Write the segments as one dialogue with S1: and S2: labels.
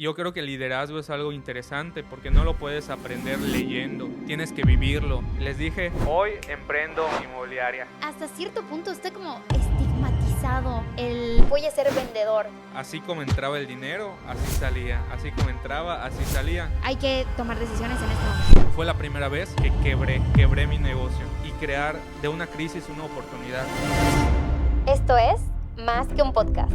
S1: Y yo creo que el liderazgo es algo interesante porque no lo puedes aprender leyendo, tienes que vivirlo. Les dije, hoy emprendo inmobiliaria.
S2: Hasta cierto punto está como estigmatizado el voy a ser vendedor.
S1: Así como entraba el dinero, así salía. Así como entraba, así salía.
S2: Hay que tomar decisiones en este momento.
S1: Fue la primera vez que quebré mi negocio y crear de una crisis una oportunidad.
S2: Esto es Más que un podcast.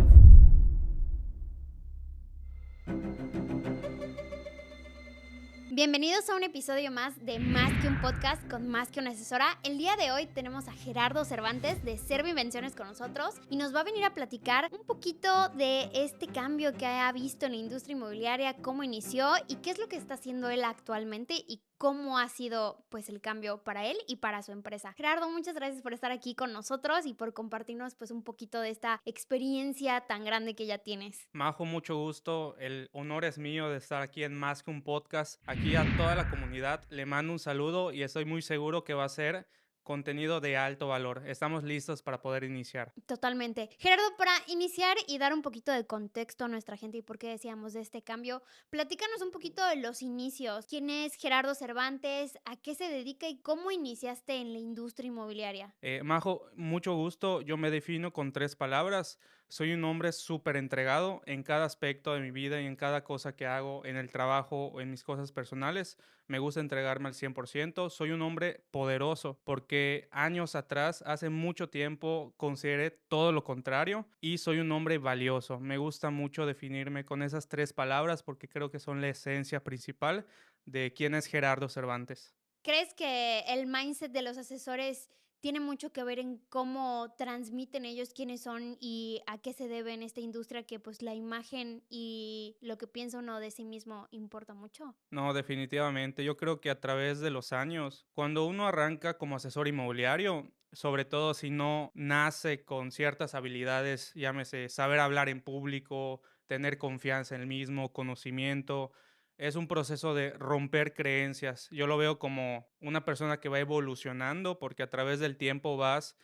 S2: Bienvenidos a un episodio más de Más que un podcast con Más que una asesora. El día de hoy tenemos a Gerardo Cervantes de Servi Invenciones con nosotros y nos va a venir a platicar un poquito de este cambio que ha visto en la industria inmobiliaria, cómo inició y qué es lo que está haciendo él actualmente y cómo ha sido pues el cambio para él y para su empresa. Gerardo, muchas gracias por estar aquí con nosotros y por compartirnos pues un poquito de esta experiencia tan grande que ya tienes.
S1: Majo, mucho gusto. El honor es mío de estar aquí en Más que un podcast. Aquí a toda la comunidad le mando un saludo y estoy muy seguro que va a ser contenido de alto valor. Estamos listos para poder iniciar.
S2: Totalmente. Gerardo, para iniciar y dar un poquito de contexto a nuestra gente y por qué decíamos de este cambio, platícanos un poquito de los inicios. ¿Quién es Gerardo Cervantes? ¿A qué se dedica y cómo iniciaste en la industria inmobiliaria?
S1: Majo, mucho gusto. Yo me defino con 3 palabras. Soy un hombre súper entregado en cada aspecto de mi vida y en cada cosa que hago, en el trabajo o en mis cosas personales. Me gusta entregarme al 100%. Soy un hombre poderoso porque años atrás, hace mucho tiempo, consideré todo lo contrario y soy un hombre valioso. Me gusta mucho definirme con esas 3 palabras porque creo que son la esencia principal de quién es Gerardo Cervantes.
S2: ¿Crees que el mindset de los asesores tiene mucho que ver en cómo transmiten ellos quiénes son y a qué se debe en esta industria que pues la imagen y lo que piensa uno de sí mismo importa mucho?
S1: No, definitivamente. Yo creo que a través de los años, cuando uno arranca como asesor inmobiliario, sobre todo si no nace con ciertas habilidades, llámese saber hablar en público, tener confianza en el mismo, conocimiento, es un proceso de romper creencias. Yo lo veo como una persona que va evolucionando porque a través del tiempo vas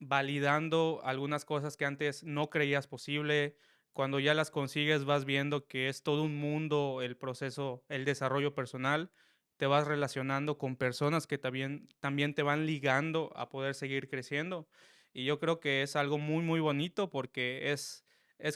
S1: validando algunas cosas que antes no creías posible. Cuando ya las consigues, vas viendo que es todo un mundo el proceso, el desarrollo personal. Te vas relacionando con personas que también te van ligando a poder seguir creciendo. Y yo creo que es algo muy, muy bonito porque es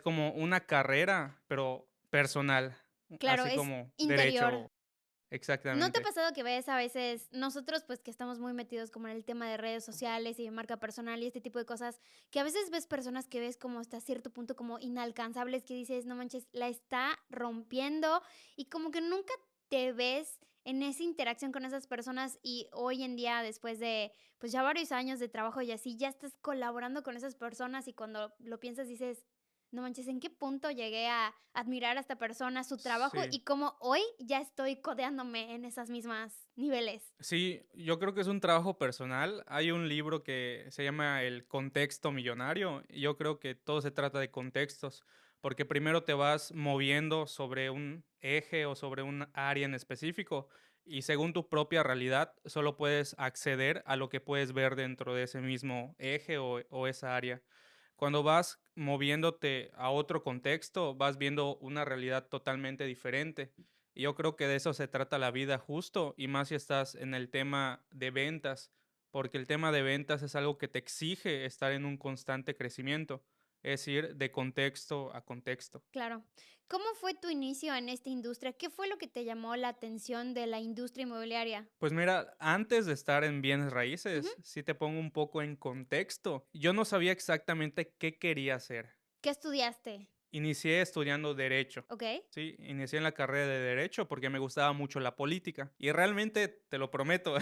S1: como una carrera, pero personal,
S2: Claro,
S1: así
S2: es
S1: como
S2: interior.
S1: derecho,
S2: ¿No te ha
S1: exactamente.
S2: pasado que ves a veces nosotros, pues, que estamos muy metidos como en el tema de redes sociales y de marca personal y este tipo de cosas, que a veces ves personas que ves como hasta cierto punto como inalcanzables, que dices: "No manches, la está rompiendo", y como que nunca te ves en esa interacción con esas personas y hoy en día, después de, pues, ya varios años de trabajo y así, ya estás colaborando con esas personas y cuando lo piensas dices: "No manches, ¿en qué punto llegué a admirar a esta persona, su trabajo
S1: Sí.
S2: y cómo hoy ya estoy codeándome en esas mismas niveles"?
S1: Sí, yo creo que es un trabajo personal. Hay un libro que se llama El contexto millonario y yo creo que todo se trata de contextos, porque primero te vas moviendo sobre un eje o sobre un área en específico y según tu propia realidad solo puedes acceder a lo que puedes ver dentro de ese mismo eje o esa área. Cuando vas moviéndote a otro contexto, vas viendo una realidad totalmente diferente. Y yo creo que de eso se trata la vida justo, y más si estás en el tema de ventas, porque el tema de ventas es algo que te exige estar en un constante crecimiento, es ir de contexto a contexto.
S2: Claro. ¿Cómo fue tu inicio en esta industria? ¿Qué fue lo que te llamó la atención de la industria inmobiliaria?
S1: Pues mira, antes de estar en bienes
S2: Ujú.
S1: raíces, si te pongo un poco en contexto, yo no sabía exactamente qué quería hacer.
S2: ¿Qué estudiaste?
S1: Inicié estudiando derecho.
S2: ¿Ok?
S1: Sí, inicié en la carrera de derecho porque me gustaba mucho la política. Y realmente, te lo prometo,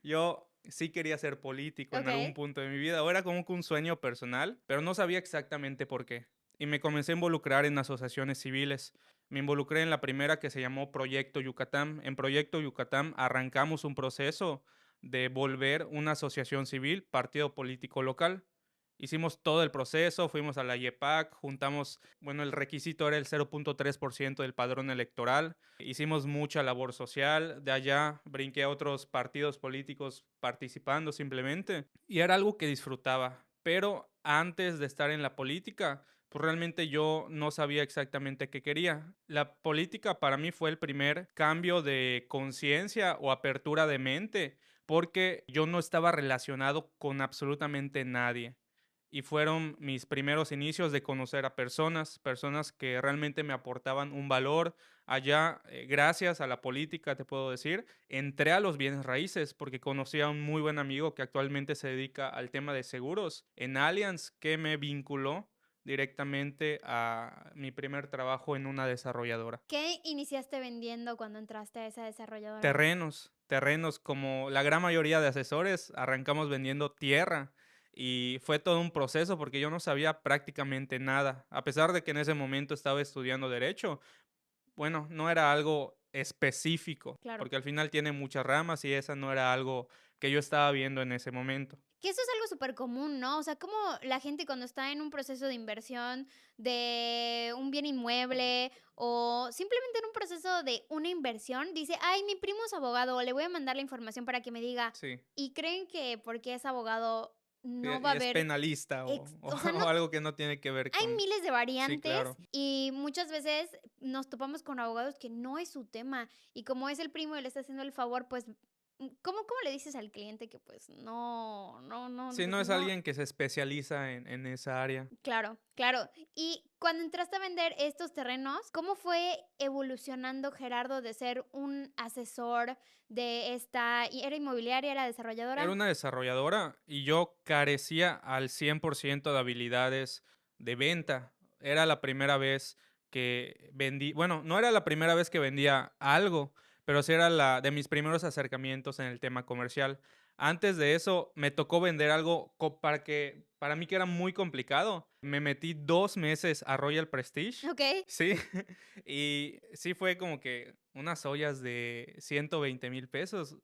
S1: yo sí quería ser político en algún
S2: ¿Ok?
S1: punto de mi vida. O era como que un sueño personal, pero no sabía exactamente por qué. Y me comencé a involucrar en asociaciones civiles. Me involucré en la primera que se llamó Proyecto Yucatán. En Proyecto Yucatán arrancamos un proceso de volver una asociación civil, partido político local. Hicimos todo el proceso, fuimos a la IEPAC, juntamos, bueno, el requisito era el 0.3% del padrón electoral. Hicimos mucha labor social, de allá brinqué a otros partidos políticos participando simplemente y era algo que disfrutaba. Pero antes de estar en la política, pues realmente yo no sabía exactamente qué quería. La política para mí fue el primer cambio de conciencia o apertura de mente, porque yo no estaba relacionado con absolutamente nadie. Y fueron mis primeros inicios de conocer a personas, personas que realmente me aportaban un valor. Allá, gracias a la política, te puedo decir, entré a los bienes raíces porque conocí a un muy buen amigo que actualmente se dedica al tema de seguros en Allianz, que me vinculó directamente a mi primer trabajo en una desarrolladora.
S2: ¿Qué iniciaste vendiendo cuando entraste a esa desarrolladora?
S1: Terrenos, como la gran mayoría de asesores, arrancamos vendiendo tierra y fue todo un proceso porque yo no sabía prácticamente nada. A pesar de que en ese momento estaba estudiando derecho, bueno, no era algo específico,
S2: Claro.
S1: porque al final tiene muchas ramas y esa no era algo que yo estaba viendo en ese momento.
S2: Que eso es algo súper común, ¿no? O sea, como la gente cuando está en un proceso de inversión de un bien inmueble o simplemente en un proceso de una inversión, dice, ay, mi primo es abogado, le voy a mandar la información para que me diga.
S1: Sí.
S2: Y creen que porque es abogado
S1: Sí,
S2: no va a
S1: y es
S2: haber,
S1: penalista
S2: o sea, no,
S1: o algo que no tiene que ver
S2: hay
S1: con.
S2: miles de
S1: Sí,
S2: variantes
S1: claro.
S2: y muchas veces nos topamos con abogados que no es su tema y como es el primo y le está haciendo el favor, pues, ¿cómo le dices al cliente que pues
S1: Sí,
S2: pues
S1: no es
S2: no?
S1: alguien que se especializa en esa área.
S2: Claro, claro. Y cuando entraste a vender estos terrenos, ¿cómo fue evolucionando Gerardo de ser un asesor de esta, y era inmobiliaria, era
S1: Era
S2: desarrolladora?
S1: una desarrolladora y yo carecía al 100% de habilidades de venta. Era la primera vez que vendí, bueno, no era la primera vez que vendía algo, pero sí era la de mis primeros acercamientos en el tema comercial. Antes de eso, me tocó vender algo para mí que era muy complicado. Me metí 2 meses a Royal Prestige,
S2: Ok,
S1: sí, y sí fue como que unas ollas de 120,000 pesos.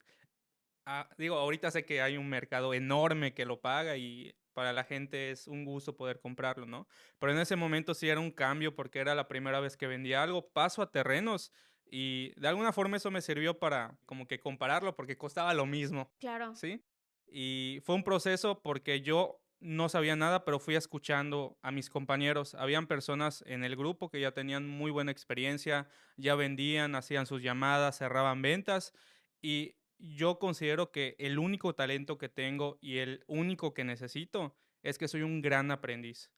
S1: Digo, ahorita sé que hay un mercado enorme que lo paga y para la gente es un gusto poder comprarlo, ¿no? Pero en ese momento sí era un cambio porque era la primera vez que vendía algo. Paso a terrenos y de alguna forma eso me sirvió para como que compararlo porque costaba lo mismo,
S2: claro.
S1: ¿sí? Y fue un proceso porque yo no sabía nada, pero fui escuchando a mis compañeros. Habían personas en el grupo que ya tenían muy buena experiencia, ya vendían, hacían sus llamadas, cerraban ventas y yo considero que el único talento que tengo y el único que necesito es que soy un gran aprendiz.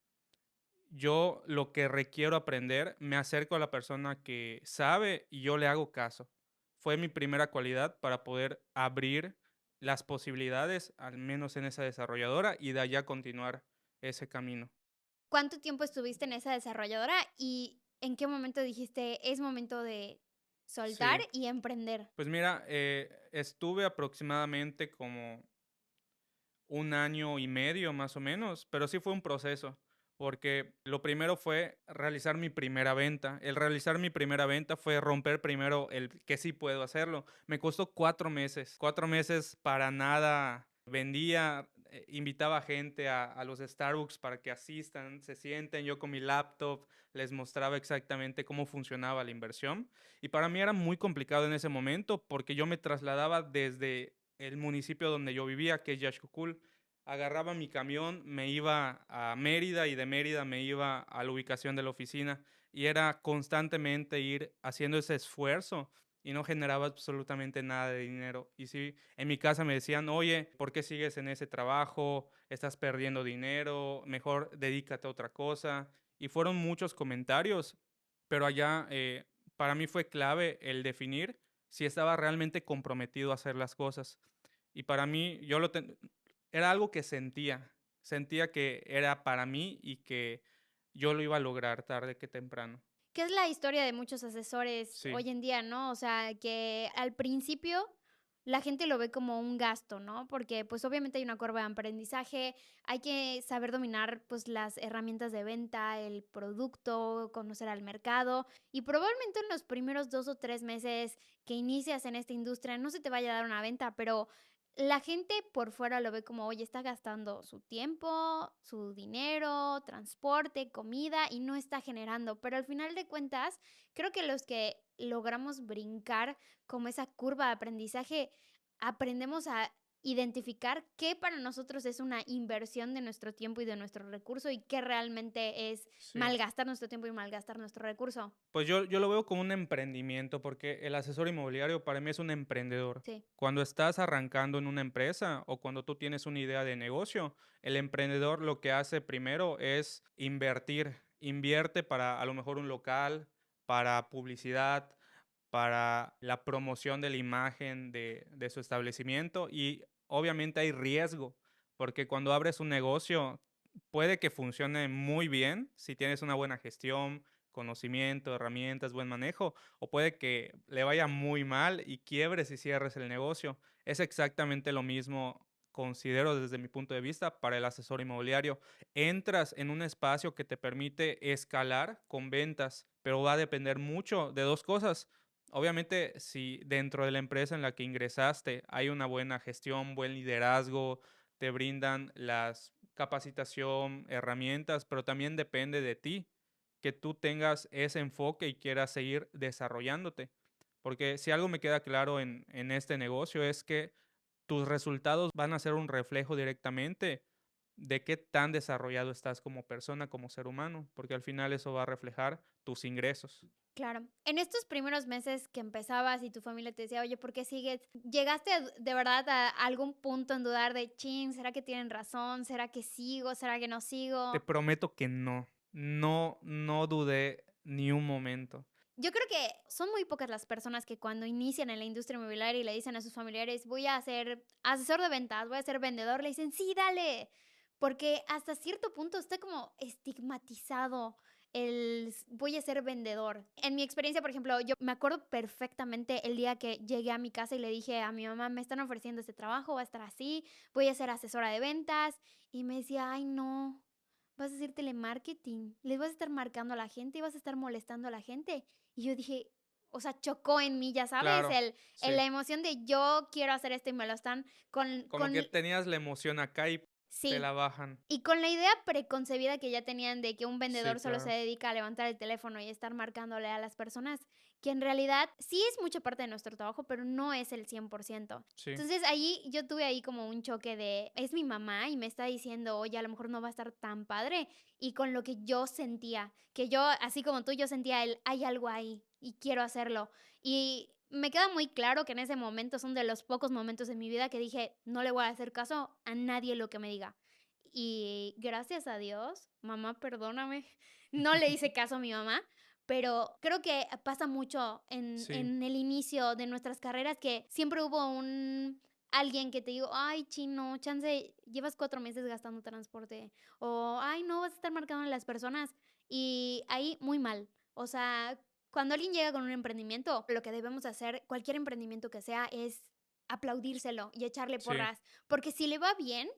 S1: Yo lo que requiero aprender, me acerco a la persona que sabe y yo le hago caso. Fue mi primera cualidad para poder abrir las posibilidades, al menos en esa desarrolladora, y de allá continuar ese camino.
S2: ¿Cuánto tiempo estuviste en esa desarrolladora y en qué momento dijiste, es momento de soltar
S1: Sí,
S2: y emprender?
S1: pues mira, estuve aproximadamente como 1 año y medio más o menos, pero sí fue un proceso, porque lo primero fue realizar mi primera venta. El realizar mi primera venta fue romper primero el que sí puedo hacerlo. Me costó 4 meses, 4 meses para nada. Vendía, invitaba gente a los Starbucks para que asistan, se sienten, yo con mi laptop les mostraba exactamente cómo funcionaba la inversión. Y para mí era muy complicado en ese momento porque yo me trasladaba desde el municipio donde yo vivía, que es Yaxcucul. Agarraba mi camión, me iba a Mérida y de Mérida me iba a la ubicación de la oficina y era constantemente ir haciendo ese esfuerzo y no generaba absolutamente nada de dinero. Y sí, en mi casa me decían, oye, ¿por qué sigues en ese trabajo? Estás perdiendo dinero, mejor dedícate a otra cosa. Y fueron muchos comentarios, pero allá para mí fue clave el definir si estaba realmente comprometido a hacer las cosas. Y para mí, era algo que sentía que era para mí y que yo lo iba a lograr tarde que temprano.
S2: Que es la historia de muchos asesores
S1: Sí,
S2: hoy en día, ¿no? O sea, que al principio la gente lo ve como un gasto, ¿no? Porque pues obviamente hay una curva de aprendizaje, hay que saber dominar pues las herramientas de venta, el producto, conocer al mercado y probablemente en los primeros 2 o 3 meses que inicias en esta industria no se te vaya a dar una venta, pero la gente por fuera lo ve como, oye, está gastando su tiempo, su dinero, transporte, comida y no está generando. Pero al final de cuentas, creo que los que logramos brincar como esa curva de aprendizaje, aprendemos a identificar qué para nosotros es una inversión de nuestro tiempo y de nuestro recurso y qué realmente es
S1: Sí.
S2: malgastar nuestro tiempo y malgastar nuestro recurso.
S1: Pues yo lo veo como un emprendimiento, porque el asesor inmobiliario para mí es un emprendedor.
S2: Sí,
S1: Cuando estás arrancando en una empresa o cuando tú tienes una idea de negocio, el emprendedor lo que hace primero es invertir. Invierte para a lo mejor un local, para publicidad, para la promoción de la imagen de su establecimiento y obviamente hay riesgo, porque cuando abres un negocio puede que funcione muy bien si tienes una buena gestión, conocimiento, herramientas, buen manejo, o puede que le vaya muy mal y quiebres y cierres el negocio. Es exactamente lo mismo, considero desde mi punto de vista, para el asesor inmobiliario. Entras en un espacio que te permite escalar con ventas, pero va a depender mucho de dos cosas. Obviamente, si dentro de la empresa en la que ingresaste hay una buena gestión, buen liderazgo, te brindan las capacitación, herramientas, pero también depende de ti que tú tengas ese enfoque y quieras seguir desarrollándote. Porque si algo me queda claro en este negocio es que tus resultados van a ser un reflejo directamente de qué tan desarrollado estás como persona, como ser humano, porque al final eso va a reflejar tus ingresos.
S2: claro. En estos primeros meses que empezabas y tu familia te decía, oye, ¿por qué sigues? ¿Llegaste de verdad a algún punto en dudar de, chin, ¿será que tienen razón? ¿Será que sigo? ¿Será que no
S1: Te
S2: sigo?
S1: prometo que no, no dudé ni un momento.
S2: Yo creo que son muy pocas las personas que cuando inician en la industria inmobiliaria y le dicen a sus familiares, voy a ser asesor de ventas, voy a ser vendedor, le dicen, sí, dale, porque hasta cierto punto está como estigmatizado voy a ser vendedor. En mi experiencia, por ejemplo, yo me acuerdo perfectamente el día que llegué a mi casa y le dije a mi mamá, me están ofreciendo este trabajo, va a estar así, voy a ser asesora de ventas, y me decía, ay, no. Vas a hacer telemarketing, les vas a estar marcando a la gente y vas a estar molestando a la gente. Y yo dije, o sea, chocó en mí, ya sabes,
S1: Claro,
S2: la
S1: sí.
S2: emoción de yo quiero hacer esto y me lo están
S1: Como que tenías la emoción acá y te
S2: sí,
S1: la bajan.
S2: y con la idea preconcebida que ya tenían de que un
S1: Sí,
S2: vendedor solo se
S1: claro.
S2: dedica a levantar el teléfono y estar marcándole a las personas, que en realidad sí es mucha parte de nuestro trabajo, pero no es el 100%.
S1: Sí,
S2: Entonces, ahí yo tuve ahí como un choque de, es mi mamá y me está diciendo, oye, a lo mejor no va a estar tan padre. Y con lo que yo sentía, que yo, así como tú, yo sentía el, hay algo ahí y quiero hacerlo. Y me queda muy claro que en ese momento son de los pocos momentos en mi vida que dije, no le voy a hacer caso a nadie lo que me diga. Y gracias a Dios, mamá, perdóname, no le hice caso a mi mamá, pero creo que pasa mucho
S1: sí.
S2: en el inicio de nuestras carreras que siempre hubo alguien que te digo, ay, chino, chance, llevas 4 meses gastando transporte, o ay, no, vas a estar marcando a las personas, y ahí muy mal. O sea, cuando alguien llega con un emprendimiento, lo que debemos hacer, cualquier emprendimiento que sea, es aplaudírselo y echarle
S1: Sí.
S2: porras, porque si le va bien,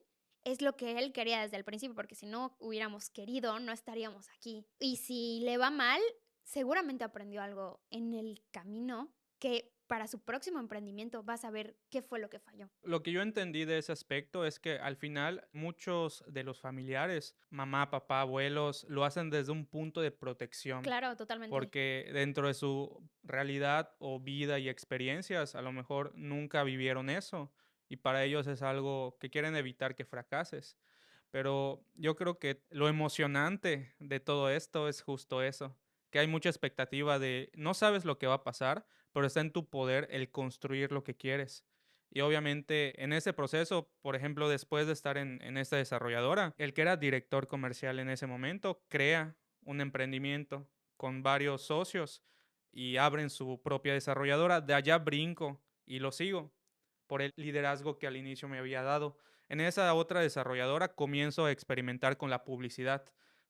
S2: es lo que él quería desde el principio, porque si no hubiéramos querido, no estaríamos aquí. Y si le va mal, seguramente aprendió algo en el camino que para su próximo emprendimiento va a saber qué fue lo que falló.
S1: Lo que yo entendí de ese aspecto es que al final muchos de los familiares, mamá, papá, abuelos, lo hacen desde un punto de protección,
S2: Claro, totalmente.
S1: porque dentro de su realidad o vida y experiencias, a lo mejor nunca vivieron eso y para ellos es algo que quieren evitar que fracases. Pero yo creo que lo emocionante de todo esto es justo eso, que hay mucha expectativa de no sabes lo que va a pasar, pero está en tu poder el construir lo que quieres. Y obviamente en ese proceso, por ejemplo, después de estar en esta desarrolladora, el que era director comercial en ese momento crea un emprendimiento con varios socios y abren su propia desarrolladora. De allá brinco y lo sigo por el liderazgo que al inicio me había dado. En esa otra desarrolladora comienzo a experimentar con la publicidad.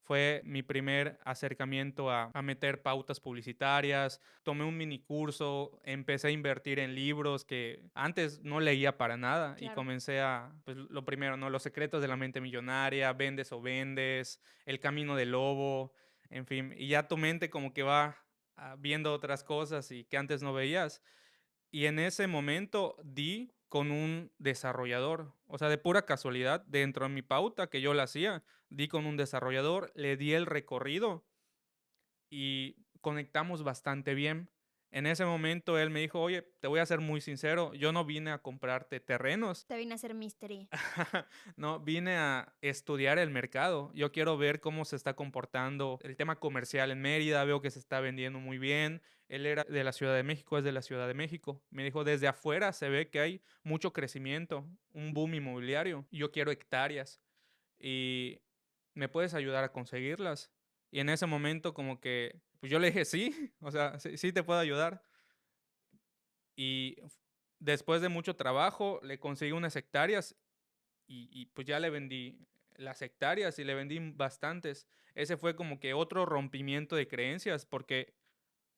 S1: Fue mi primer acercamiento a meter pautas publicitarias, tomé un mini curso, empecé a invertir en libros que antes no leía para nada y
S2: Claro.
S1: comencé a, pues lo primero, ¿no? Los secretos de la mente millonaria, vendes o vendes, el camino del lobo, en fin, y ya tu mente como que va viendo otras cosas y que antes no veías. Y en ese momento di con un desarrollador, o sea, de pura casualidad, dentro de mi pauta que yo la hacía, di con un desarrollador, le di el recorrido y conectamos bastante bien. En ese momento él me dijo: "Oye, te voy a ser muy sincero, yo no vine a comprarte terrenos,
S2: Te vine a hacer mystery.
S1: no, vine a estudiar el mercado. Yo quiero ver cómo se está comportando el tema comercial en Mérida, veo que se está vendiendo muy bien". Él era de la Ciudad de México, es de la Ciudad de México. Me dijo: "Desde afuera se ve que hay mucho crecimiento, un boom inmobiliario. Yo quiero hectáreas y ¿me puedes ayudar a conseguirlas?". Y en ese momento como que, pues yo le dije: "Sí, o sea, sí, sí te puedo ayudar". Y después de mucho trabajo le conseguí unas hectáreas y pues ya le vendí las hectáreas y le vendí bastantes. Ese fue como que otro rompimiento de creencias, porque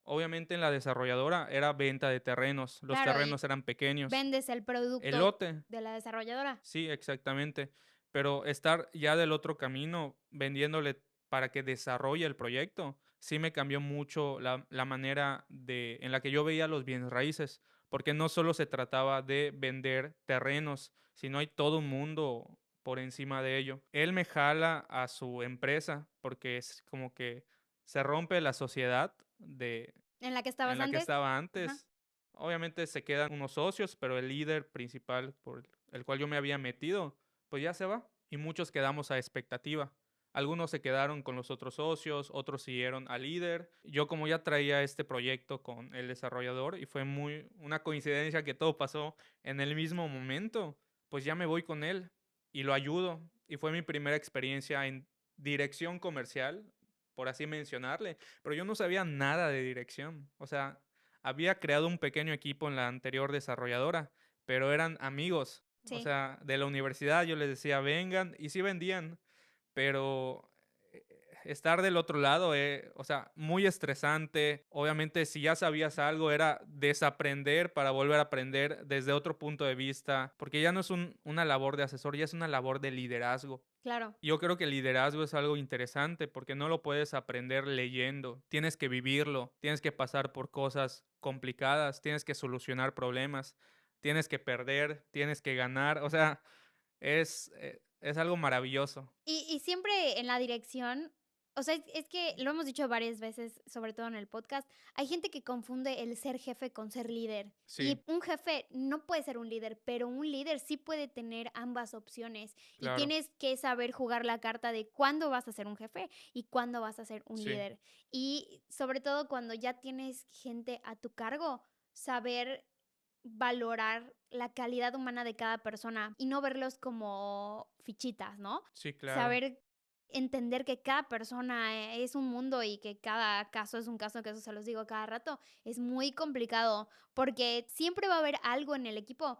S1: obviamente en la desarrolladora era venta de terrenos, los
S2: Claro, y
S1: terrenos eran pequeños.
S2: vendes el
S1: El
S2: producto
S1: lote,
S2: de la desarrolladora.
S1: sí, exactamente, pero estar ya del otro camino vendiéndole para que desarrolle el proyecto, sí me cambió mucho la manera en la que yo veía los bienes raíces, porque no solo se trataba de vender terrenos, sino hay todo un mundo por encima de ello. Él me jala a su empresa porque es como que se rompe la sociedad
S2: ¿En la que
S1: en
S2: estabas
S1: la que
S2: antes?
S1: estaba
S2: Ajá.
S1: antes. Obviamente se quedan unos socios, pero el líder principal por el cual yo me había metido, pues ya se va y muchos quedamos a expectativa. Algunos se quedaron con los otros socios, otros siguieron al líder. Yo como ya traía este proyecto con el desarrollador y fue muy una coincidencia que todo pasó en el mismo momento, pues ya me voy con él y lo ayudo. Y fue mi primera experiencia en dirección comercial, por así mencionarle, pero yo no sabía nada de dirección. O sea, había creado un pequeño equipo en la anterior desarrolladora, pero eran amigos. O
S2: Sí.
S1: sea, de la universidad yo les decía, vengan, y sí vendían, pero estar del otro lado, o sea, muy estresante. Obviamente, si ya sabías algo, era desaprender para volver a aprender desde otro punto de vista, porque ya no es una labor de asesor, ya es una labor de liderazgo.
S2: Claro.
S1: Yo creo que el liderazgo es algo interesante porque no lo puedes aprender leyendo, tienes que vivirlo, tienes que pasar por cosas complicadas, tienes que solucionar problemas, tienes que perder, tienes que ganar, o sea, es algo maravilloso.
S2: Y siempre en la dirección, o sea, es que lo hemos dicho varias veces, sobre todo en el podcast, hay gente que confunde el ser jefe con ser líder.
S1: Sí,
S2: Y un jefe no puede ser un líder, pero un líder sí puede tener ambas opciones. Y
S1: claro,
S2: tienes que saber jugar la carta de cuándo vas a ser un jefe y cuándo vas a ser un
S1: sí,
S2: líder. Y sobre todo cuando ya tienes gente a tu cargo, saber valorar la calidad humana de cada persona y no verlos como fichitas, ¿no?
S1: sí, claro.
S2: Saber entender que cada persona es un mundo y que cada caso es un caso, que eso se los digo cada rato, es muy complicado porque siempre va a haber algo en el equipo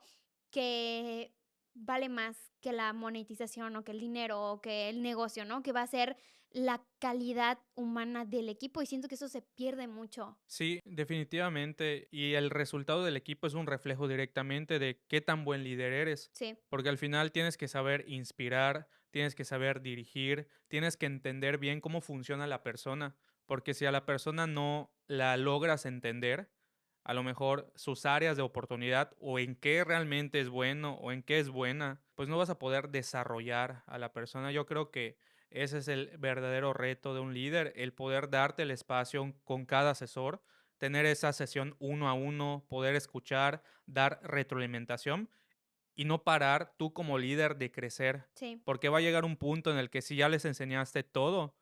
S2: que vale más que la monetización o que el dinero o que el negocio, ¿no? Que va a ser la calidad humana del equipo y siento que eso se pierde mucho.
S1: Sí, definitivamente. Y el resultado del equipo es un reflejo directamente de qué tan buen líder eres.
S2: Sí,
S1: Porque al final tienes que saber inspirar, tienes que saber dirigir, tienes que entender bien cómo funciona la persona. Porque si a la persona no la logras entender, a lo mejor sus áreas de oportunidad o en qué realmente es bueno o en qué es buena, pues no vas a poder desarrollar a la persona. Yo creo que ese es el verdadero reto de un líder, el poder darte el espacio con cada asesor, tener esa sesión uno a uno, poder escuchar, dar retroalimentación y no parar tú como líder de crecer,
S2: sí.
S1: porque va a llegar un punto en el que si ya les enseñaste todo,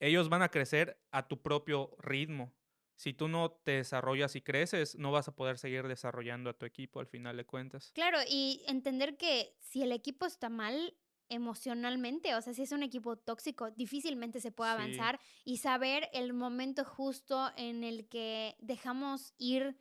S1: ellos van a crecer a tu propio ritmo. Si tú no te desarrollas y creces, no vas a poder seguir desarrollando a tu equipo al final de cuentas.
S2: Claro, y entender que si el equipo está mal emocionalmente, o sea, si es un equipo tóxico, difícilmente se puede
S1: Sí,
S2: avanzar y saber el momento justo en el que dejamos ir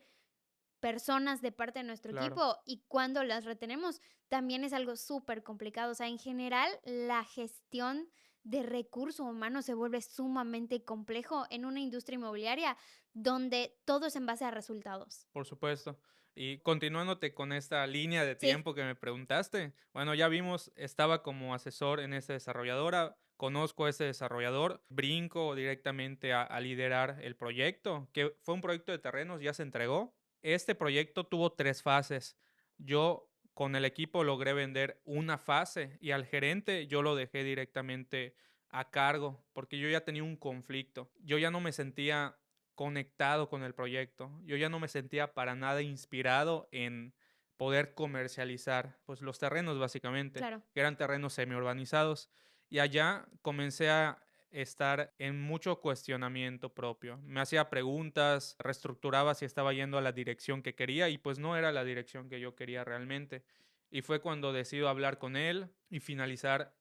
S2: personas de parte de nuestro
S1: claro.
S2: equipo y cuando las retenemos también es algo súper complicado. O sea, en general, la gestión de recursos humanos se vuelve sumamente complejo en una industria inmobiliaria donde todo es en base a resultados.
S1: Por supuesto. Y continuándote con esta línea de
S2: Sí,
S1: tiempo que me preguntaste, bueno, ya vimos, estaba como asesor en esta desarrolladora, conozco a ese desarrollador, brinco directamente a liderar el proyecto, que fue un proyecto de terrenos, ya se entregó. Este proyecto tuvo 3 fases. Yo con el equipo logré vender una fase y al gerente yo lo dejé directamente a cargo porque yo ya tenía un conflicto. Yo ya no me sentía conectado con el proyecto. Yo ya no me sentía para nada inspirado en poder comercializar, pues, los terrenos, básicamente,
S2: Claro.
S1: que eran terrenos semiurbanizados. Y allá comencé a estar en mucho cuestionamiento propio. Me hacía preguntas, reestructuraba si estaba yendo a la dirección que quería y, pues, no era la dirección que yo quería realmente. Y fue cuando decido hablar con él y finalizar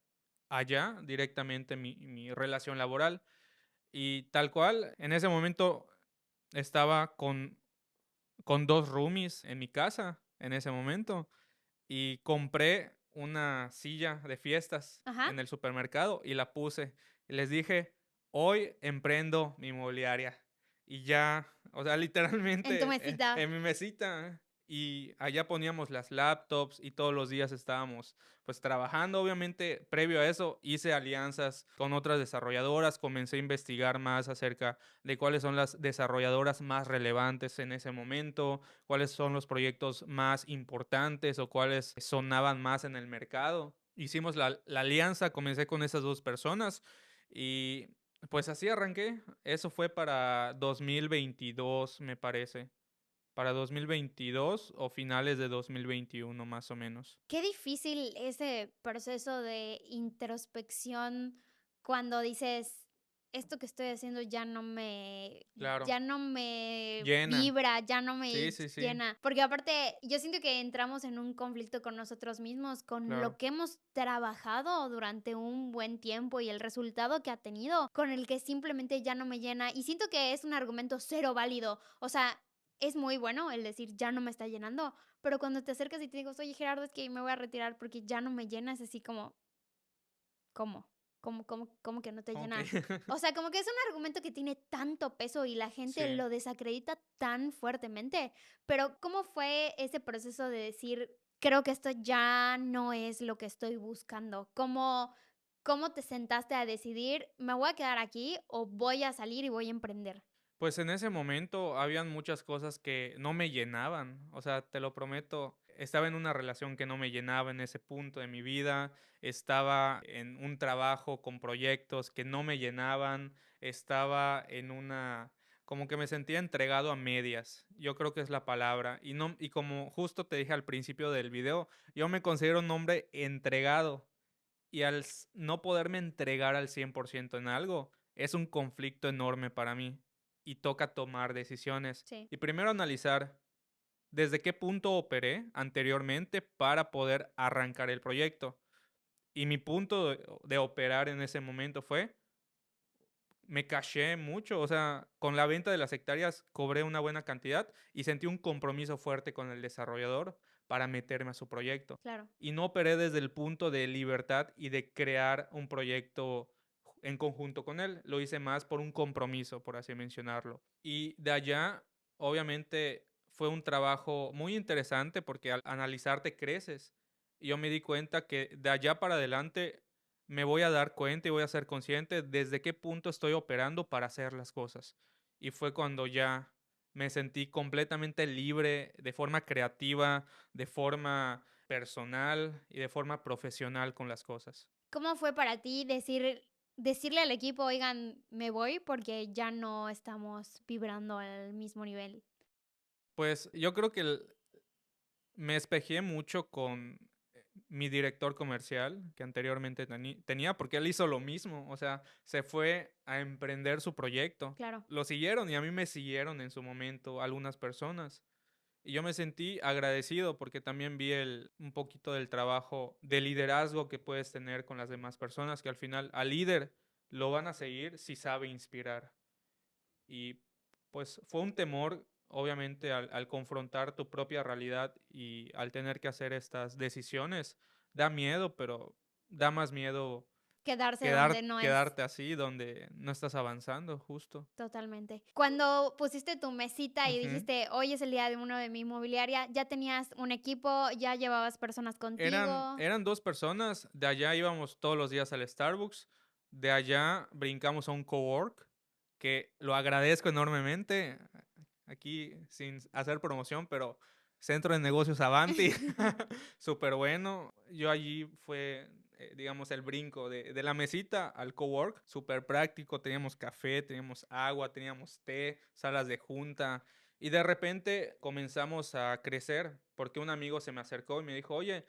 S1: allá directamente mi relación laboral. Y tal cual, en ese momento estaba con 2 roomies en mi casa, en ese momento, y compré una silla de fiestas
S2: Ajá.
S1: en el supermercado y la puse. Y les dije: "Hoy emprendo mi inmobiliaria". Y ya, o sea,
S2: En tu
S1: literalmente,
S2: mesita.
S1: en mi mesita, y allá poníamos las laptops y todos los días estábamos, pues, trabajando. Obviamente, previo a eso, hice alianzas con otras desarrolladoras, comencé a investigar más acerca de cuáles son las desarrolladoras más relevantes en ese momento, cuáles son los proyectos más importantes o cuáles sonaban más en el mercado. Hicimos la alianza, comencé con esas 2 personas y, pues, así arranqué. Eso fue para 2022, me parece. Para 2022 o finales de 2021, más o menos.
S2: Qué difícil ese proceso de introspección cuando dices, esto que estoy haciendo
S1: Claro.
S2: ya no me
S1: Llena.
S2: vibra, ya no
S1: Sí,
S2: me
S1: sí, sí,
S2: llena. Porque aparte, yo siento que entramos en un conflicto con nosotros mismos, con lo
S1: claro.
S2: que hemos trabajado durante un buen tiempo y el resultado que ha tenido, con el que simplemente ya no me llena. Y siento que es un argumento cero válido. O sea, es muy bueno el decir, ya no me está llenando, pero cuando te acercas y te digo: "Oye, Gerardo, es que me voy a retirar porque ya no me llena", es así como, ¿cómo? ¿Cómo que no te
S1: Okey.
S2: llena? O sea, como que es un argumento que tiene tanto peso y la gente
S1: Sí.
S2: lo desacredita tan fuertemente. Pero, ¿cómo fue ese proceso de decir: "Creo que esto ya no es lo que estoy buscando"? ¿Cómo te sentaste a decidir: "Me voy a quedar aquí o voy a salir y voy a emprender"?
S1: Pues en ese momento habían muchas cosas que no me llenaban, o sea, te lo prometo, estaba en una relación que no me llenaba en ese punto de mi vida, estaba en un trabajo con proyectos que no me llenaban, estaba en una, como que me sentía entregado a medias, yo creo que es la palabra, y no, y como justo te dije al principio del video, yo me considero un hombre entregado, y no poderme entregar al 100% en algo, es un conflicto enorme para mí y toca tomar decisiones.
S2: Sí,
S1: Y primero analizar desde qué punto operé anteriormente para poder arrancar el proyecto. Y mi punto de operar en ese momento fue, me caché mucho, o sea, con la venta de las hectáreas cobré una buena cantidad y sentí un compromiso fuerte con el desarrollador para meterme a su proyecto.
S2: claro.
S1: Y no operé desde el punto de libertad y de crear un proyecto en conjunto con él. Lo hice más por un compromiso, por así mencionarlo. Y de allá, obviamente, fue un trabajo muy interesante porque al analizarte creces. Y yo me di cuenta que de allá para adelante me voy a dar cuenta y voy a ser consciente desde qué punto estoy operando para hacer las cosas. Y fue cuando ya me sentí completamente libre de forma creativa, de forma personal y de forma profesional con las cosas.
S2: ¿Cómo fue para ti decirle al equipo: "Oigan, me voy porque ya no estamos vibrando al mismo nivel"?
S1: Pues yo creo que me espejé mucho con mi director comercial que anteriormente tenía, porque él hizo lo mismo, o sea, se fue a emprender su proyecto.
S2: Claro,
S1: Lo siguieron y a mí me siguieron en su momento algunas personas. Y yo me sentí agradecido porque también vi un poquito del trabajo de liderazgo que puedes tener con las demás personas, que al final al líder lo van a seguir si sabe inspirar. Y pues fue un temor, obviamente, al confrontar tu propia realidad y al tener que hacer estas decisiones, da miedo, pero da más miedo
S2: quedarse donde no es.
S1: quedarte así, donde no estás avanzando, justo.
S2: Totalmente. Cuando pusiste tu mesita y
S1: Ujú.
S2: dijiste: "Hoy es el día de uno de mi inmobiliaria", ¿ya tenías un equipo, ya llevabas personas contigo?
S1: Eran 2 personas, de allá íbamos todos los días al Starbucks, de allá brincamos a un cowork, que lo agradezco enormemente, aquí sin hacer promoción, pero Centro de Negocios Avanti, súper bueno. Yo allí fue digamos, el brinco de la mesita al cowork, súper práctico, teníamos café, teníamos agua, teníamos té, salas de junta, y de repente comenzamos a crecer, porque un amigo se me acercó y me dijo, oye,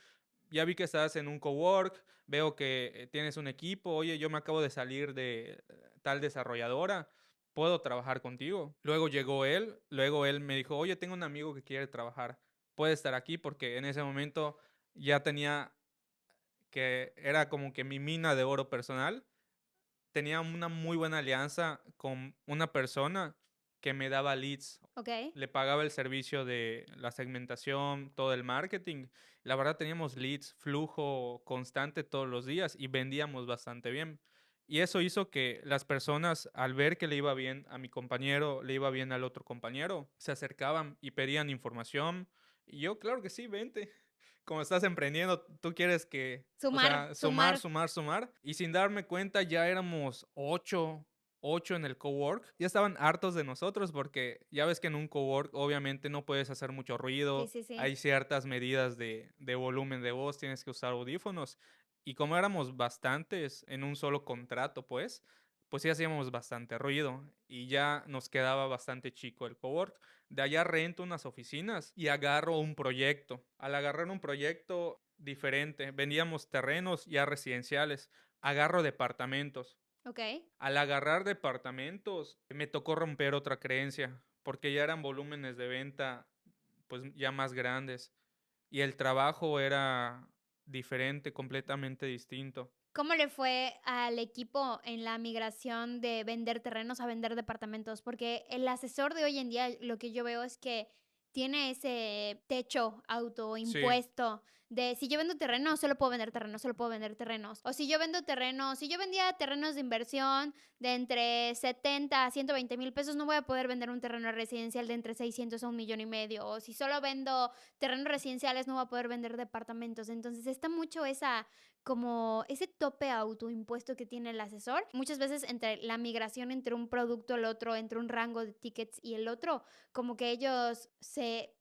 S1: ya vi que estás en un cowork, veo que tienes un equipo, oye, yo me acabo de salir de tal desarrolladora, ¿puedo trabajar contigo? Luego él me dijo, oye, tengo un amigo que quiere trabajar, puede estar aquí porque en ese momento ya tenía que era como que mi mina de oro personal. Tenía una muy buena alianza con una persona que me daba leads.
S2: Okey.
S1: Le pagaba el servicio de la segmentación, todo el marketing. La verdad teníamos leads, flujo constante todos los días y vendíamos bastante bien. Y eso hizo que las personas, al ver que le iba bien a mi compañero, le iba bien al otro compañero, se acercaban y pedían información. Y yo, claro que sí, vente. Como estás emprendiendo, tú quieres que, o
S2: Sumar,
S1: sea,
S2: sumar.
S1: sumar, sumar, sumar. Y sin darme cuenta ya éramos ocho en el cowork. Ya estaban hartos de nosotros porque ya ves que en un cowork obviamente no puedes hacer mucho
S2: Sí,
S1: ruido.
S2: sí, sí.
S1: Hay ciertas medidas de volumen de voz, tienes que usar audífonos. Y como éramos bastantes en un solo contrato, pues sí hacíamos bastante ruido y ya nos quedaba bastante chico el cowork. De allá rento unas oficinas y agarro un proyecto. Al agarrar un proyecto diferente, vendíamos terrenos ya residenciales, agarro departamentos.
S2: Okey.
S1: Al agarrar departamentos, me tocó romper otra creencia, porque ya eran volúmenes de venta, pues ya más grandes, y el trabajo era diferente, completamente distinto.
S2: ¿Cómo le fue al equipo en la migración de vender terrenos a vender departamentos? Porque el asesor de hoy en día, lo que yo veo es que tiene ese techo
S1: Sí,
S2: autoimpuesto de si yo vendo terrenos, solo puedo vender terrenos, solo puedo vender terrenos. O si yo vendo terrenos, si yo vendía terrenos de inversión de entre 70 a 120,000 pesos, no voy a poder vender un terreno residencial de entre 600 a 1,5 millones. O si solo vendo terrenos residenciales, no voy a poder vender departamentos. Entonces está mucho esa como ese tope autoimpuesto que tiene el asesor, muchas veces entre la migración entre un producto al otro, entre un rango de tickets y el otro, como que ellos se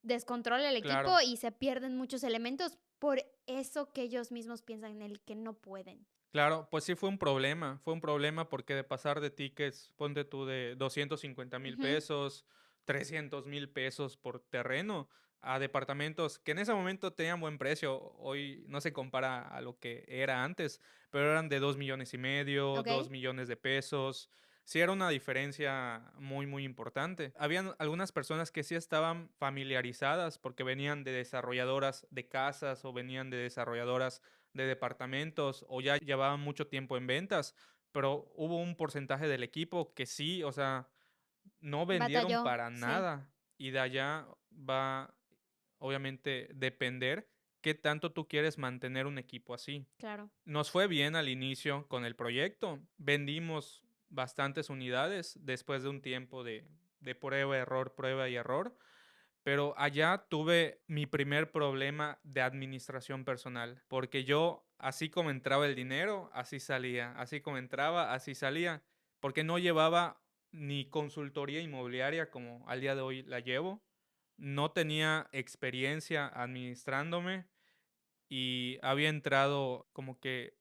S2: descontrola el equipo
S1: claro,
S2: y se pierden muchos elementos por eso que ellos mismos piensan en el que no pueden.
S1: claro, pues sí fue un problema porque de pasar de tickets, ponte tú de 250,000
S2: Ujú.
S1: pesos, 300,000 pesos por terreno, a departamentos que en ese momento tenían buen precio, hoy no se compara a lo que era antes, pero eran de 2,5 millones,
S2: Okey,
S1: 2 millones de pesos. Sí era una diferencia muy, muy importante. Habían algunas personas que sí estaban familiarizadas porque venían de desarrolladoras de casas o venían de desarrolladoras de departamentos o ya llevaban mucho tiempo en ventas, pero hubo un porcentaje del equipo que sí, o sea, no vendieron
S2: batalló,
S1: para
S2: sí,
S1: nada y de allá va obviamente depender qué tanto tú quieres mantener un equipo así.
S2: claro.
S1: Nos fue bien al inicio con el proyecto, vendimos bastantes unidades después de un tiempo de prueba y error, pero allá tuve mi primer problema de administración personal, porque yo, así como entraba el dinero, así salía, así como entraba, así salía, porque no llevaba ni consultoría inmobiliaria como al día de hoy la llevo, no tenía experiencia administrándome y había entrado como que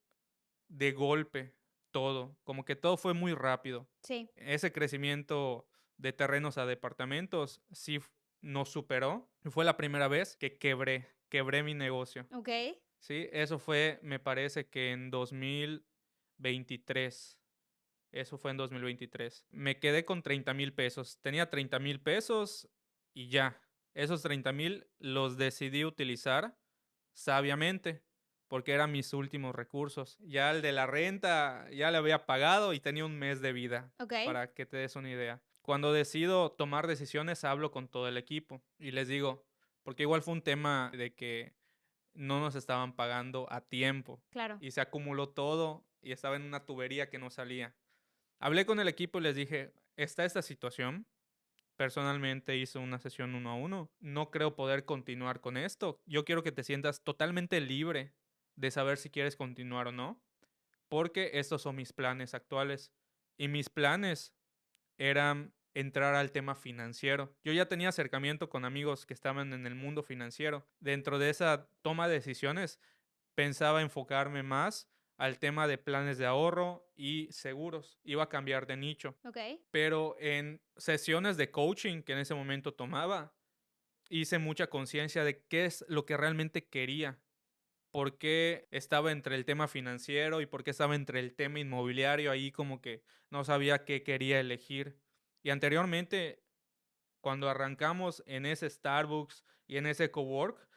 S1: de golpe todo, como que todo fue muy rápido.
S2: Sí,
S1: Ese crecimiento de terrenos a departamentos sí nos superó. Y fue la primera vez que quebré mi negocio.
S2: okey,
S1: Sí, eso fue, me parece que en 2023. Eso fue en 2023. Me quedé con 30,000 pesos. Tenía 30,000 pesos y ya. Esos 30,000 los decidí utilizar sabiamente porque eran mis últimos recursos. Ya el de la renta ya le había pagado y tenía un mes de vida,
S2: okey,
S1: para que te des una idea. Cuando decido tomar decisiones, hablo con todo el equipo y les digo, porque igual fue un tema de que no nos estaban pagando a tiempo
S2: claro.
S1: y se acumuló todo y estaba en una tubería que no salía. Hablé con el equipo y les dije, está esta situación. Personalmente hice una sesión uno a uno. No creo poder continuar con esto. Yo quiero que te sientas totalmente libre de saber si quieres continuar o no, porque estos son mis planes actuales. Y mis planes eran entrar al tema financiero. Yo ya tenía acercamiento con amigos que estaban en el mundo financiero. Dentro de esa toma de decisiones, pensaba enfocarme más al tema de planes de ahorro y seguros. Iba a cambiar de nicho.
S2: okey,
S1: Pero en sesiones de coaching que en ese momento tomaba, hice mucha conciencia de qué es lo que realmente quería, por qué estaba entre el tema financiero y por qué estaba entre el tema inmobiliario, ahí como que no sabía qué quería elegir. Y anteriormente, cuando arrancamos en ese Starbucks y en ese cowork,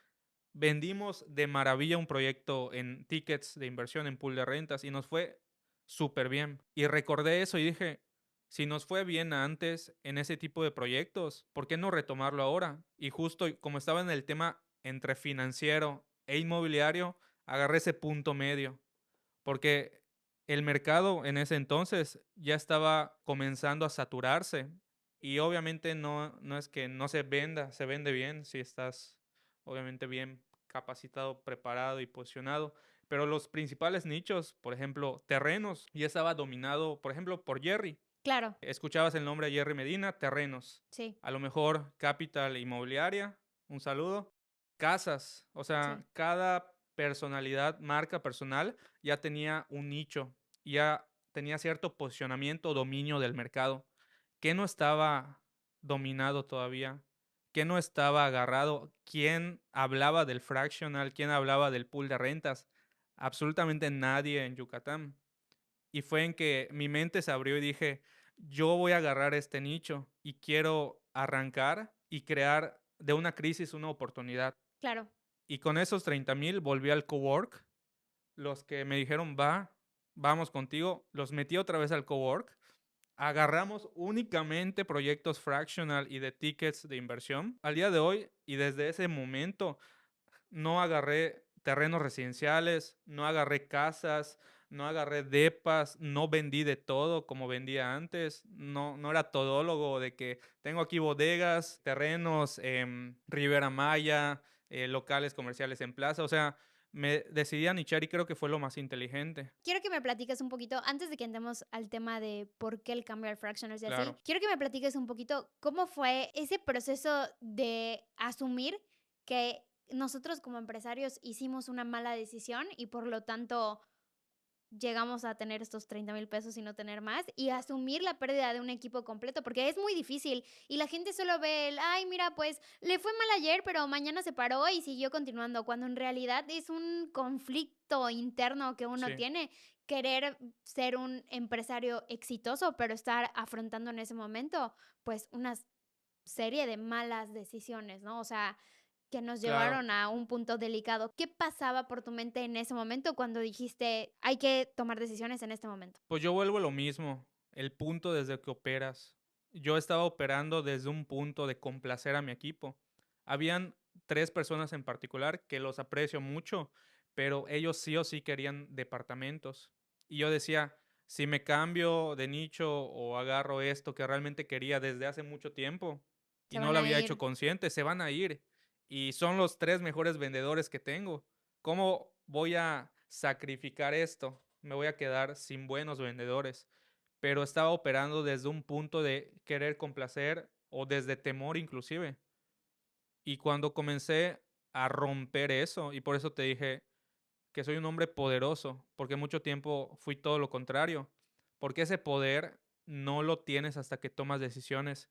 S1: vendimos de maravilla un proyecto en tickets de inversión en pool de rentas y nos fue súper bien. Y recordé eso y dije, si nos fue bien antes en ese tipo de proyectos, ¿por qué no retomarlo ahora? Y justo como estaba en el tema entre financiero e inmobiliario, agarré ese punto medio, porque el mercado en ese entonces ya estaba comenzando a saturarse y obviamente no es que no se venda, se vende bien si estás obviamente bien capacitado, preparado y posicionado, pero los principales nichos, por ejemplo, terrenos, ya estaba dominado, por ejemplo, por Jerry.
S2: claro,
S1: Escuchabas el nombre de Jerry Medina, terrenos.
S2: sí,
S1: A lo mejor Capital Inmobiliaria, un saludo. Casas, o
S2: sí,
S1: sea, cada personalidad, marca personal, ya tenía un nicho, ya tenía cierto posicionamiento, dominio del mercado. ¿Qué no estaba dominado todavía? ¿Qué no estaba agarrado? ¿Quién hablaba del fractional? ¿Quién hablaba del pool de rentas? Absolutamente nadie en Yucatán. Y fue en que mi mente se abrió y dije, yo voy a agarrar este nicho y quiero arrancar y crear de una crisis una oportunidad.
S2: claro,
S1: Y con esos 30,000 volví al cowork. Los que me dijeron, va, vamos contigo, los metí otra vez al cowork. Agarramos únicamente proyectos fractional y de tickets de inversión. Al día de hoy y desde ese momento no agarré terrenos residenciales, no agarré casas, no agarré depas, no vendí de todo como vendía antes, no era todólogo de que tengo aquí bodegas, terrenos, Ribera Maya, locales comerciales en plaza, o sea, me decidí a nichar y creo que fue lo más inteligente.
S2: quiero que me platiques un poquito, antes de que entremos al tema de por qué el cambio al fractionals y así,
S1: Claro.
S2: quiero que me platiques un poquito cómo fue ese proceso de asumir que nosotros como empresarios hicimos una mala decisión y por lo tanto llegamos a tener estos 30,000 pesos y no tener más, y asumir la pérdida de un equipo completo, porque es muy difícil y la gente solo ve el, ay, mira, pues le fue mal ayer, pero mañana se paró y siguió continuando, cuando en realidad es un conflicto interno que uno
S1: Sí,
S2: tiene, querer ser un empresario exitoso, pero estar afrontando en ese momento, pues una serie de malas decisiones, ¿no? O sea, que nos
S1: claro.
S2: llevaron a un punto delicado. ¿Qué pasaba por tu mente en ese momento cuando dijiste: "Hay que tomar decisiones en este momento"?
S1: Pues yo vuelvo a lo mismo, el punto desde que operas. Yo estaba operando desde un punto de complacer a mi equipo. Habían 3 personas en particular que los aprecio mucho, pero ellos sí o sí querían departamentos. Y yo decía, si me cambio de nicho o agarro esto que realmente quería desde hace mucho tiempo y
S2: Se
S1: no
S2: van
S1: lo
S2: a
S1: había hecho
S2: ir.
S1: consciente, se van a ir. Y son los 3 mejores vendedores que tengo. ¿Cómo voy a sacrificar esto? Me voy a quedar sin buenos vendedores. Pero estaba operando desde un punto de querer complacer o desde temor inclusive. Y cuando comencé a romper eso, y por eso te dije que soy un hombre poderoso, porque mucho tiempo fui todo lo contrario, porque ese poder no lo tienes hasta que tomas decisiones.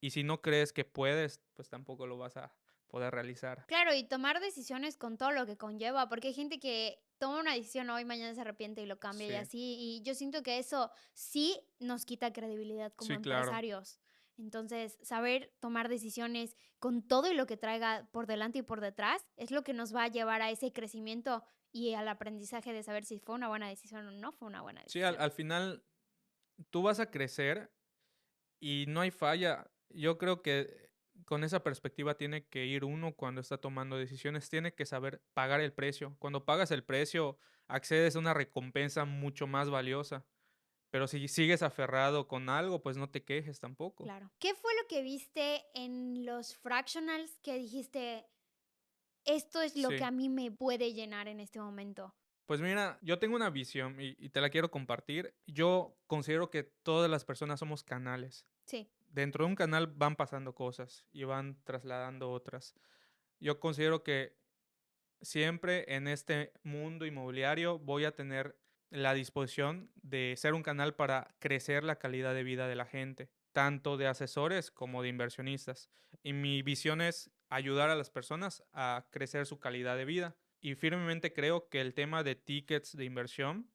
S1: Y si no crees que puedes, pues tampoco lo vas a poder realizar.
S2: Claro, y tomar decisiones con todo lo que conlleva, porque hay gente que toma una decisión hoy, mañana se arrepiente y lo cambia y
S1: Sí,
S2: así, y yo siento que eso sí nos quita credibilidad como
S1: sí, claro.
S2: empresarios. Entonces, saber tomar decisiones con todo y lo que traiga por delante y por detrás es lo que nos va a llevar a ese crecimiento y al aprendizaje de saber si fue una buena decisión o no fue una buena
S1: Sí,
S2: decisión.
S1: al final tú vas a crecer y no hay falla. Yo creo que con esa perspectiva tiene que ir uno cuando está tomando decisiones, tiene que saber pagar el precio. Cuando pagas el precio, accedes a una recompensa mucho más valiosa. Pero si sigues aferrado con algo, pues no te quejes tampoco.
S2: Claro. ¿Qué fue lo que viste en los fractionals que dijiste, esto es lo que
S1: Sí.
S2: a mí me puede llenar en este momento?
S1: Pues mira, yo tengo una visión y te la quiero compartir. Yo considero que todas las personas somos canales.
S2: Sí,
S1: Dentro de un canal van pasando cosas y van trasladando otras. Yo considero que siempre en este mundo inmobiliario voy a tener la disposición de ser un canal para crecer la calidad de vida de la gente, tanto de asesores como de inversionistas. Y mi visión es ayudar a las personas a crecer su calidad de vida. Y firmemente creo que el tema de tickets de inversión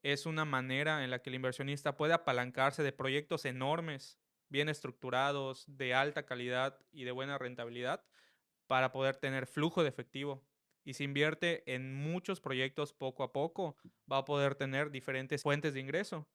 S1: es una manera en la que el inversionista puede apalancarse de proyectos enormes, bien estructurados, de alta calidad y de buena rentabilidad para poder tener flujo de efectivo. Y si invierte en muchos proyectos poco a poco, va a poder tener diferentes fuentes de ingreso.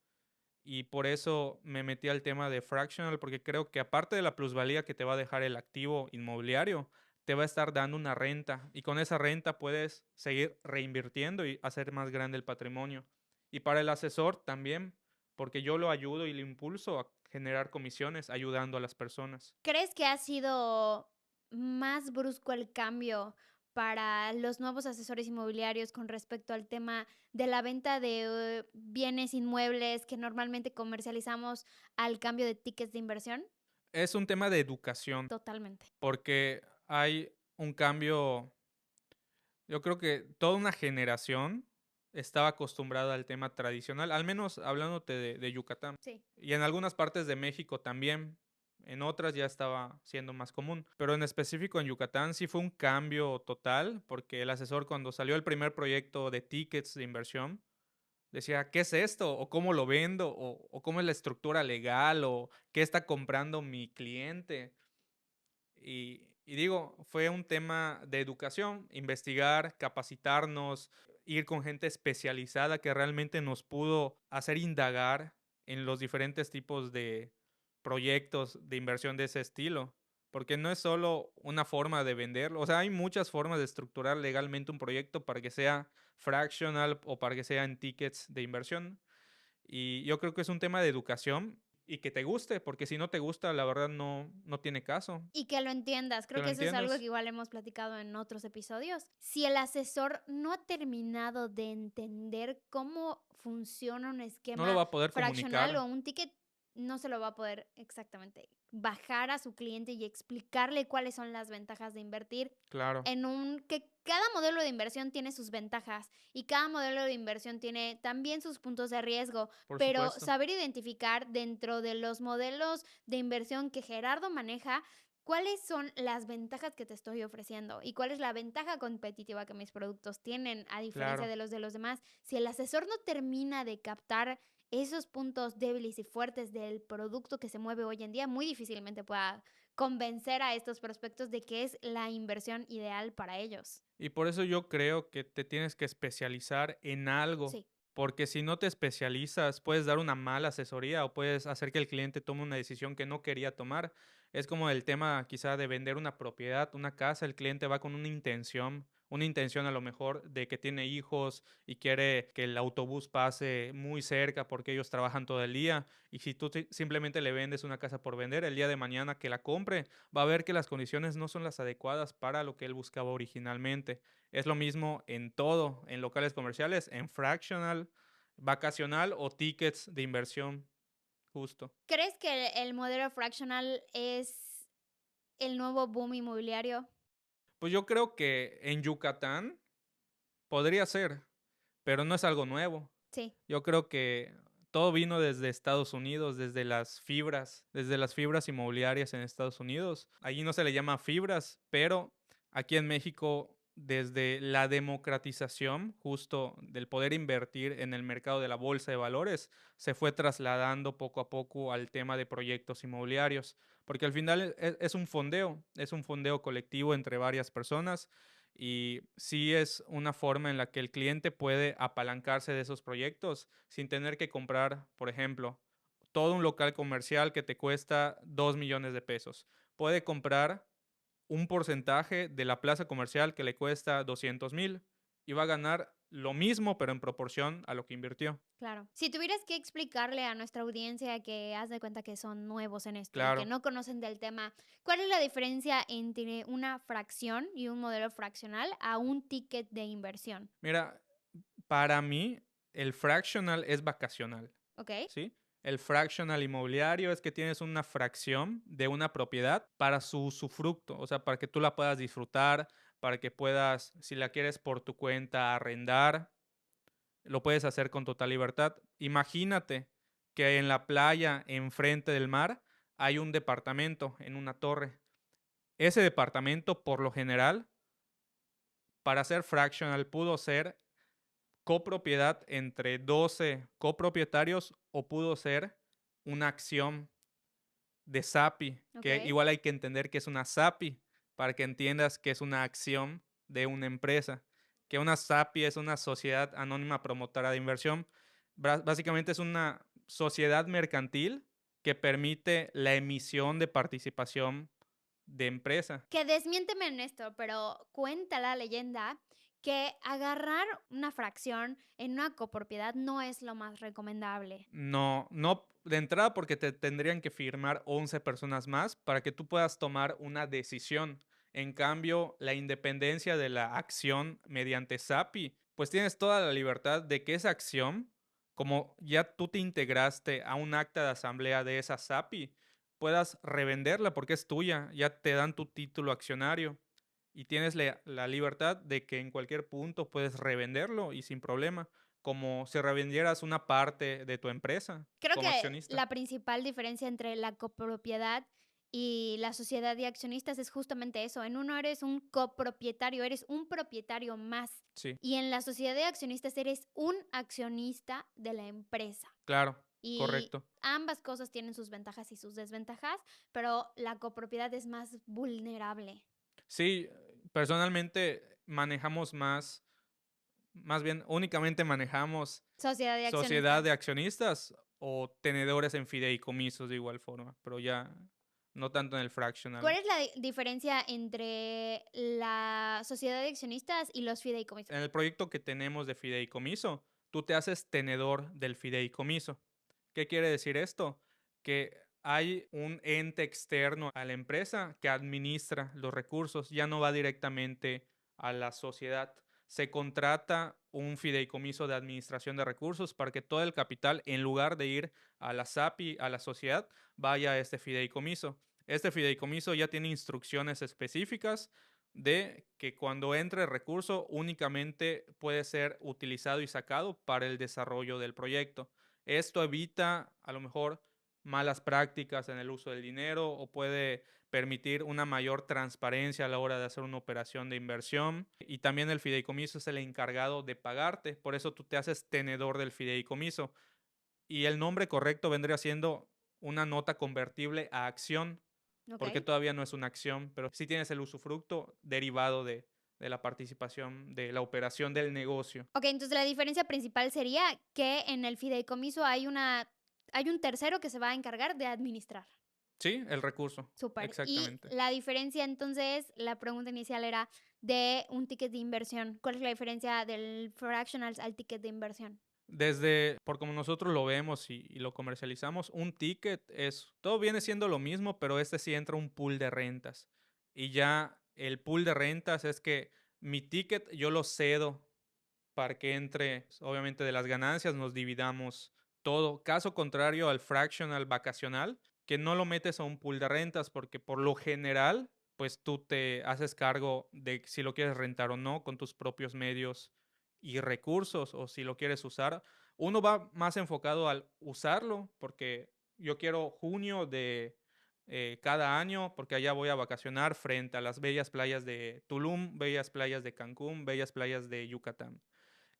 S1: Y por eso me metí al tema de fractional, porque creo que aparte de la plusvalía que te va a dejar el activo inmobiliario, te va a estar dando una renta. Y con esa renta puedes seguir reinvirtiendo y hacer más grande el patrimonio. Y para el asesor también, porque yo lo ayudo y lo impulso a generar comisiones ayudando a las personas.
S2: ¿Crees que ha sido más brusco el cambio para los nuevos asesores inmobiliarios con respecto al tema de la venta de bienes inmuebles que normalmente comercializamos al cambio de tickets de inversión?
S1: Es un tema de educación,
S2: Totalmente.
S1: porque hay un cambio. Yo creo que toda una generación estaba acostumbrada al tema tradicional, al menos hablándote de Yucatán.
S2: Sí.
S1: Y en algunas partes de México también, en otras ya estaba siendo más común. Pero en específico en Yucatán sí fue un cambio total, porque el asesor cuando salió el primer proyecto de tickets de inversión, decía, ¿qué es esto? ¿O cómo lo vendo? ¿O cómo es la estructura legal? ¿O qué está comprando mi cliente? Y digo, fue un tema de educación, investigar, capacitarnos, ir con gente especializada que realmente nos pudo hacer indagar en los diferentes tipos de proyectos de inversión de ese estilo. Porque no es solo una forma de venderlo, o sea, hay muchas formas de estructurar legalmente un proyecto para que sea fractional o para que sea en tickets de inversión. Y yo creo que es un tema de educación y que te guste, porque si no te gusta, la verdad no tiene caso.
S2: Y que lo entiendas.
S1: Que
S2: Creo
S1: lo
S2: que eso es algo que
S1: entiendas.
S2: igual hemos platicado en otros episodios. Si el asesor no ha terminado de entender cómo funciona un
S1: No lo
S2: esquema
S1: va a poder
S2: fraccional
S1: comunicar,
S2: o un ticket, no se lo va a poder exactamente bajar a su cliente y explicarle cuáles son las ventajas de invertir
S1: claro,
S2: en un que cada modelo de inversión tiene sus ventajas y cada modelo de inversión tiene también sus puntos de riesgo,
S1: por
S2: pero
S1: supuesto,
S2: saber identificar dentro de los modelos de inversión que Gerardo maneja, ¿cuáles son las ventajas que te estoy ofreciendo? ¿Y cuál es la ventaja competitiva que mis productos tienen a diferencia
S1: claro.
S2: de los demás? Si el asesor no termina de captar esos puntos débiles y fuertes del producto que se mueve hoy en día, muy difícilmente pueda convencer a estos prospectos de que es la inversión ideal para ellos.
S1: Y por eso yo creo que te tienes que especializar en algo,
S2: Sí,
S1: porque si no te especializas, puedes dar una mala asesoría o puedes hacer que el cliente tome una decisión que no quería tomar. Es como el tema quizá de vender una propiedad, una casa, el cliente va con una intención a lo mejor de que tiene hijos y quiere que el autobús pase muy cerca porque ellos trabajan todo el día. Y si tú simplemente le vendes una casa por vender, el día de mañana que la compre, va a ver que las condiciones no son las adecuadas para lo que él buscaba originalmente. Es lo mismo en todo, en locales comerciales, en fractional, vacacional o tickets de inversión, justo.
S2: ¿crees que el modelo fractional es el nuevo boom inmobiliario?
S1: Pues yo creo que en Yucatán podría ser, pero no es algo nuevo.
S2: Sí,
S1: Yo creo que todo vino desde Estados Unidos, desde las fibras inmobiliarias en Estados Unidos. Allí no se le llama fibras, pero aquí en México, desde la democratización justo del poder invertir en el mercado de la bolsa de valores, se fue trasladando poco a poco al tema de proyectos inmobiliarios, porque al final es un fondeo colectivo entre varias personas y sí es una forma en la que el cliente puede apalancarse de esos proyectos sin tener que comprar, por ejemplo, todo un local comercial que te cuesta 2 millones de pesos. Puede comprar un porcentaje de la plaza comercial que le cuesta 200,000 y va a ganar lo mismo, pero en proporción a lo que invirtió.
S2: claro. Si tuvieras que explicarle a nuestra audiencia que haz de cuenta que son nuevos en esto y que
S1: Claro.
S2: no conocen del tema, ¿cuál es la diferencia entre una fracción y un modelo fraccional a un ticket de inversión?
S1: Mira, para mí el fractional es vacacional.
S2: ¿Ok?
S1: ¿Sí? El fractional inmobiliario es que tienes una fracción de una propiedad para su usufructo, o sea, para que tú la puedas disfrutar, para que puedas, si la quieres por tu cuenta arrendar, lo puedes hacer con total libertad. Imagínate que en la playa, enfrente del mar, hay un departamento en una torre. Ese departamento, por lo general, para ser fractional, pudo ser copropiedad entre 12 copropietarios o pudo ser una acción de SAPI, que
S2: Okey.
S1: igual hay que entender que es una SAPI para que entiendas que es una acción de una empresa, que una SAPI es una sociedad anónima promotora de inversión. Básicamente es una sociedad mercantil que permite la emisión de participación de empresa.
S2: Que desmiénteme en esto, pero cuenta la leyenda que agarrar una fracción en una copropiedad no es lo más recomendable.
S1: No, no de entrada porque te tendrían que firmar 11 personas más para que tú puedas tomar una decisión. En cambio, la independencia de la acción mediante SAPI, pues tienes toda la libertad de que esa acción, como ya tú te integraste a un acta de asamblea de esa SAPI, puedas revenderla porque es tuya, ya te dan tu título accionario y tienes la libertad de que en cualquier punto puedes revenderlo y sin problema, como si revendieras una parte de tu empresa
S2: Creo
S1: como
S2: que
S1: accionista.
S2: la principal diferencia entre la copropiedad y la sociedad de accionistas es justamente eso. En uno eres un copropietario, eres un propietario más.
S1: Sí,
S2: Y en la sociedad de accionistas eres un accionista de la empresa.
S1: claro,
S2: Y
S1: correcto.
S2: ambas cosas tienen sus ventajas y sus desventajas, pero la copropiedad es más vulnerable.
S1: Sí, personalmente manejamos más bien únicamente manejamos
S2: Sociedad de
S1: sociedad de
S2: accionistas.
S1: accionistas o tenedores en fideicomisos de igual forma, pero ya no tanto en el
S2: ¿Cuál
S1: fractional.
S2: es la diferencia entre la sociedad de accionistas y los
S1: En
S2: fideicomisos?
S1: el proyecto que tenemos de fideicomiso, tú te haces tenedor del fideicomiso. ¿Qué quiere decir esto? Que hay un ente externo a la empresa que administra los recursos, ya no va directamente a la sociedad. Se contrata un fideicomiso de administración de recursos para que todo el capital, en lugar de ir a la SAPI, a la sociedad, vaya a este fideicomiso. Este fideicomiso ya tiene instrucciones específicas de que cuando entre el recurso únicamente puede ser utilizado y sacado para el desarrollo del proyecto. Esto evita a lo mejor malas prácticas en el uso del dinero o puede permitir una mayor transparencia a la hora de hacer una operación de inversión. Y también el fideicomiso es el encargado de pagarte, por eso tú te haces tenedor del fideicomiso. Y el nombre correcto vendría siendo una nota convertible a acción,
S2: ¿Ok?
S1: porque todavía no es una acción, pero sí tienes el usufructo derivado de la participación, de la operación del negocio.
S2: Ok, entonces la diferencia principal sería que en el fideicomiso hay un tercero que se va a encargar de administrar.
S1: Sí, el recurso,
S2: Súper. Y
S1: exactamente.
S2: la diferencia entonces, la pregunta inicial era de un ticket de inversión. ¿Cuál es la diferencia del fractionals al ticket de inversión?
S1: Desde, por como nosotros lo vemos y lo comercializamos, un ticket es, todo viene siendo lo mismo, pero este sí entra un pool de rentas. Y ya el pool de rentas es que mi ticket yo lo cedo para que entre, obviamente, de las ganancias nos dividamos todo. Caso contrario al fractional vacacional, que no lo metes a un pool de rentas porque por lo general, pues tú te haces cargo de si lo quieres rentar o no con tus propios medios y recursos o si lo quieres usar. Uno va más enfocado al usarlo porque yo quiero junio de cada año porque allá voy a vacacionar frente a las bellas playas de Tulum, bellas playas de Cancún, bellas playas de Yucatán.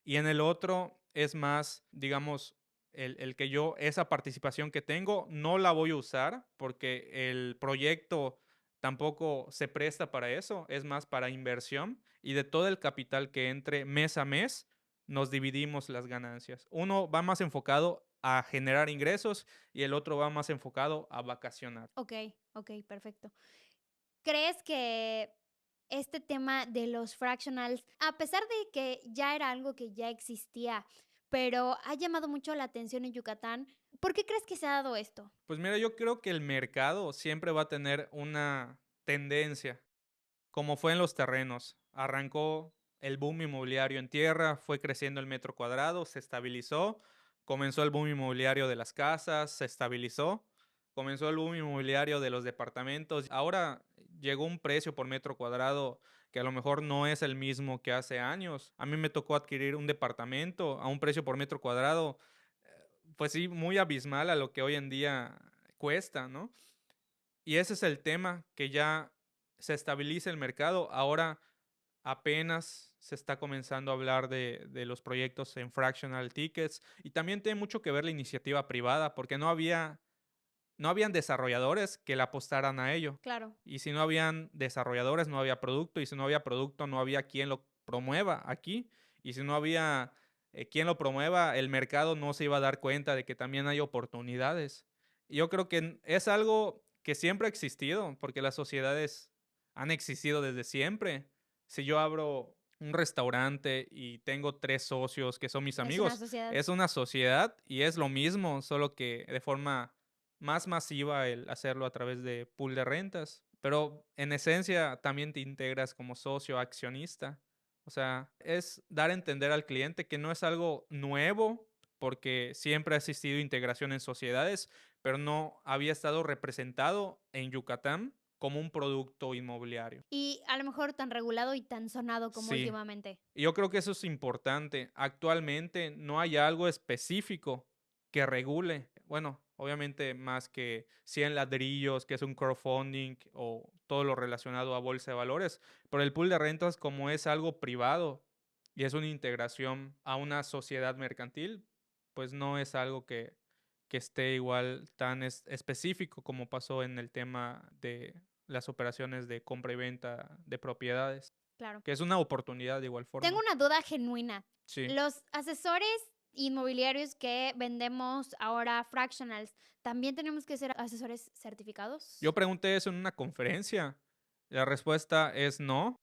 S1: Y en el otro es más, digamos, el que yo, esa participación que tengo, no la voy a usar porque el proyecto tampoco se presta para eso, es más para inversión y de todo el capital que entre mes a mes, nos dividimos las ganancias. Uno va más enfocado a generar ingresos y el otro va más enfocado a vacacionar.
S2: Ok, ok, perfecto. ¿Crees que este tema de los fractionals, a pesar de que ya era algo que ya existía, pero ha llamado mucho la atención en Yucatán, ¿por qué crees que se ha dado esto?
S1: Pues mira, yo creo que el mercado siempre va a tener una tendencia. Como fue en los terrenos, arrancó el boom inmobiliario en tierra, fue creciendo el metro cuadrado, se estabilizó, comenzó el boom inmobiliario de las casas, se estabilizó comenzó el boom inmobiliario de los departamentos. Ahora llegó un precio por metro cuadrado que a lo mejor no es el mismo que hace años. A mí me tocó adquirir un departamento a un precio por metro cuadrado, pues sí, muy abismal a lo que hoy en día cuesta, ¿no? Y ese es el tema, que ya se estabiliza el mercado. Ahora apenas se está comenzando a hablar de los proyectos en fractional tickets, y también tiene mucho que ver la iniciativa privada, porque no habían desarrolladores que le apostaran a ello.
S2: Claro.
S1: Y si no habían desarrolladores, no había producto, y si no había producto, no había quien lo promueva aquí. Y si no había quien lo promueva, el mercado no se iba a dar cuenta de que también hay oportunidades. Y yo creo que es algo que siempre ha existido, porque las sociedades han existido desde siempre. Si yo abro un restaurante y tengo 3 socios que son mis
S2: Es una
S1: amigos,
S2: sociedad.
S1: es una sociedad y es lo mismo, solo que de forma más masiva el hacerlo a través de pool de rentas, pero en esencia también te integras como socio accionista. O sea, es dar a entender al cliente que no es algo nuevo, porque siempre ha existido integración en sociedades, pero no había estado representado en Yucatán como un producto inmobiliario.
S2: Y a lo mejor tan regulado y tan sonado como
S1: Sí,
S2: últimamente.
S1: y yo creo que eso es importante. Actualmente no hay algo específico que regule. Bueno, obviamente más que 100 ladrillos, que es un crowdfunding o todo lo relacionado a bolsa de valores, pero el pool de rentas como es algo privado y es una integración a una sociedad mercantil, pues no es algo que esté igual tan específico como pasó en el tema de las operaciones de compra y venta de propiedades.
S2: Claro.
S1: Que es una oportunidad de igual
S2: Tengo
S1: forma.
S2: una duda genuina.
S1: Sí.
S2: Los asesores inmobiliarios que vendemos ahora fractionals, ¿también tenemos que ser asesores certificados?
S1: Yo pregunté eso en una conferencia. La respuesta es no.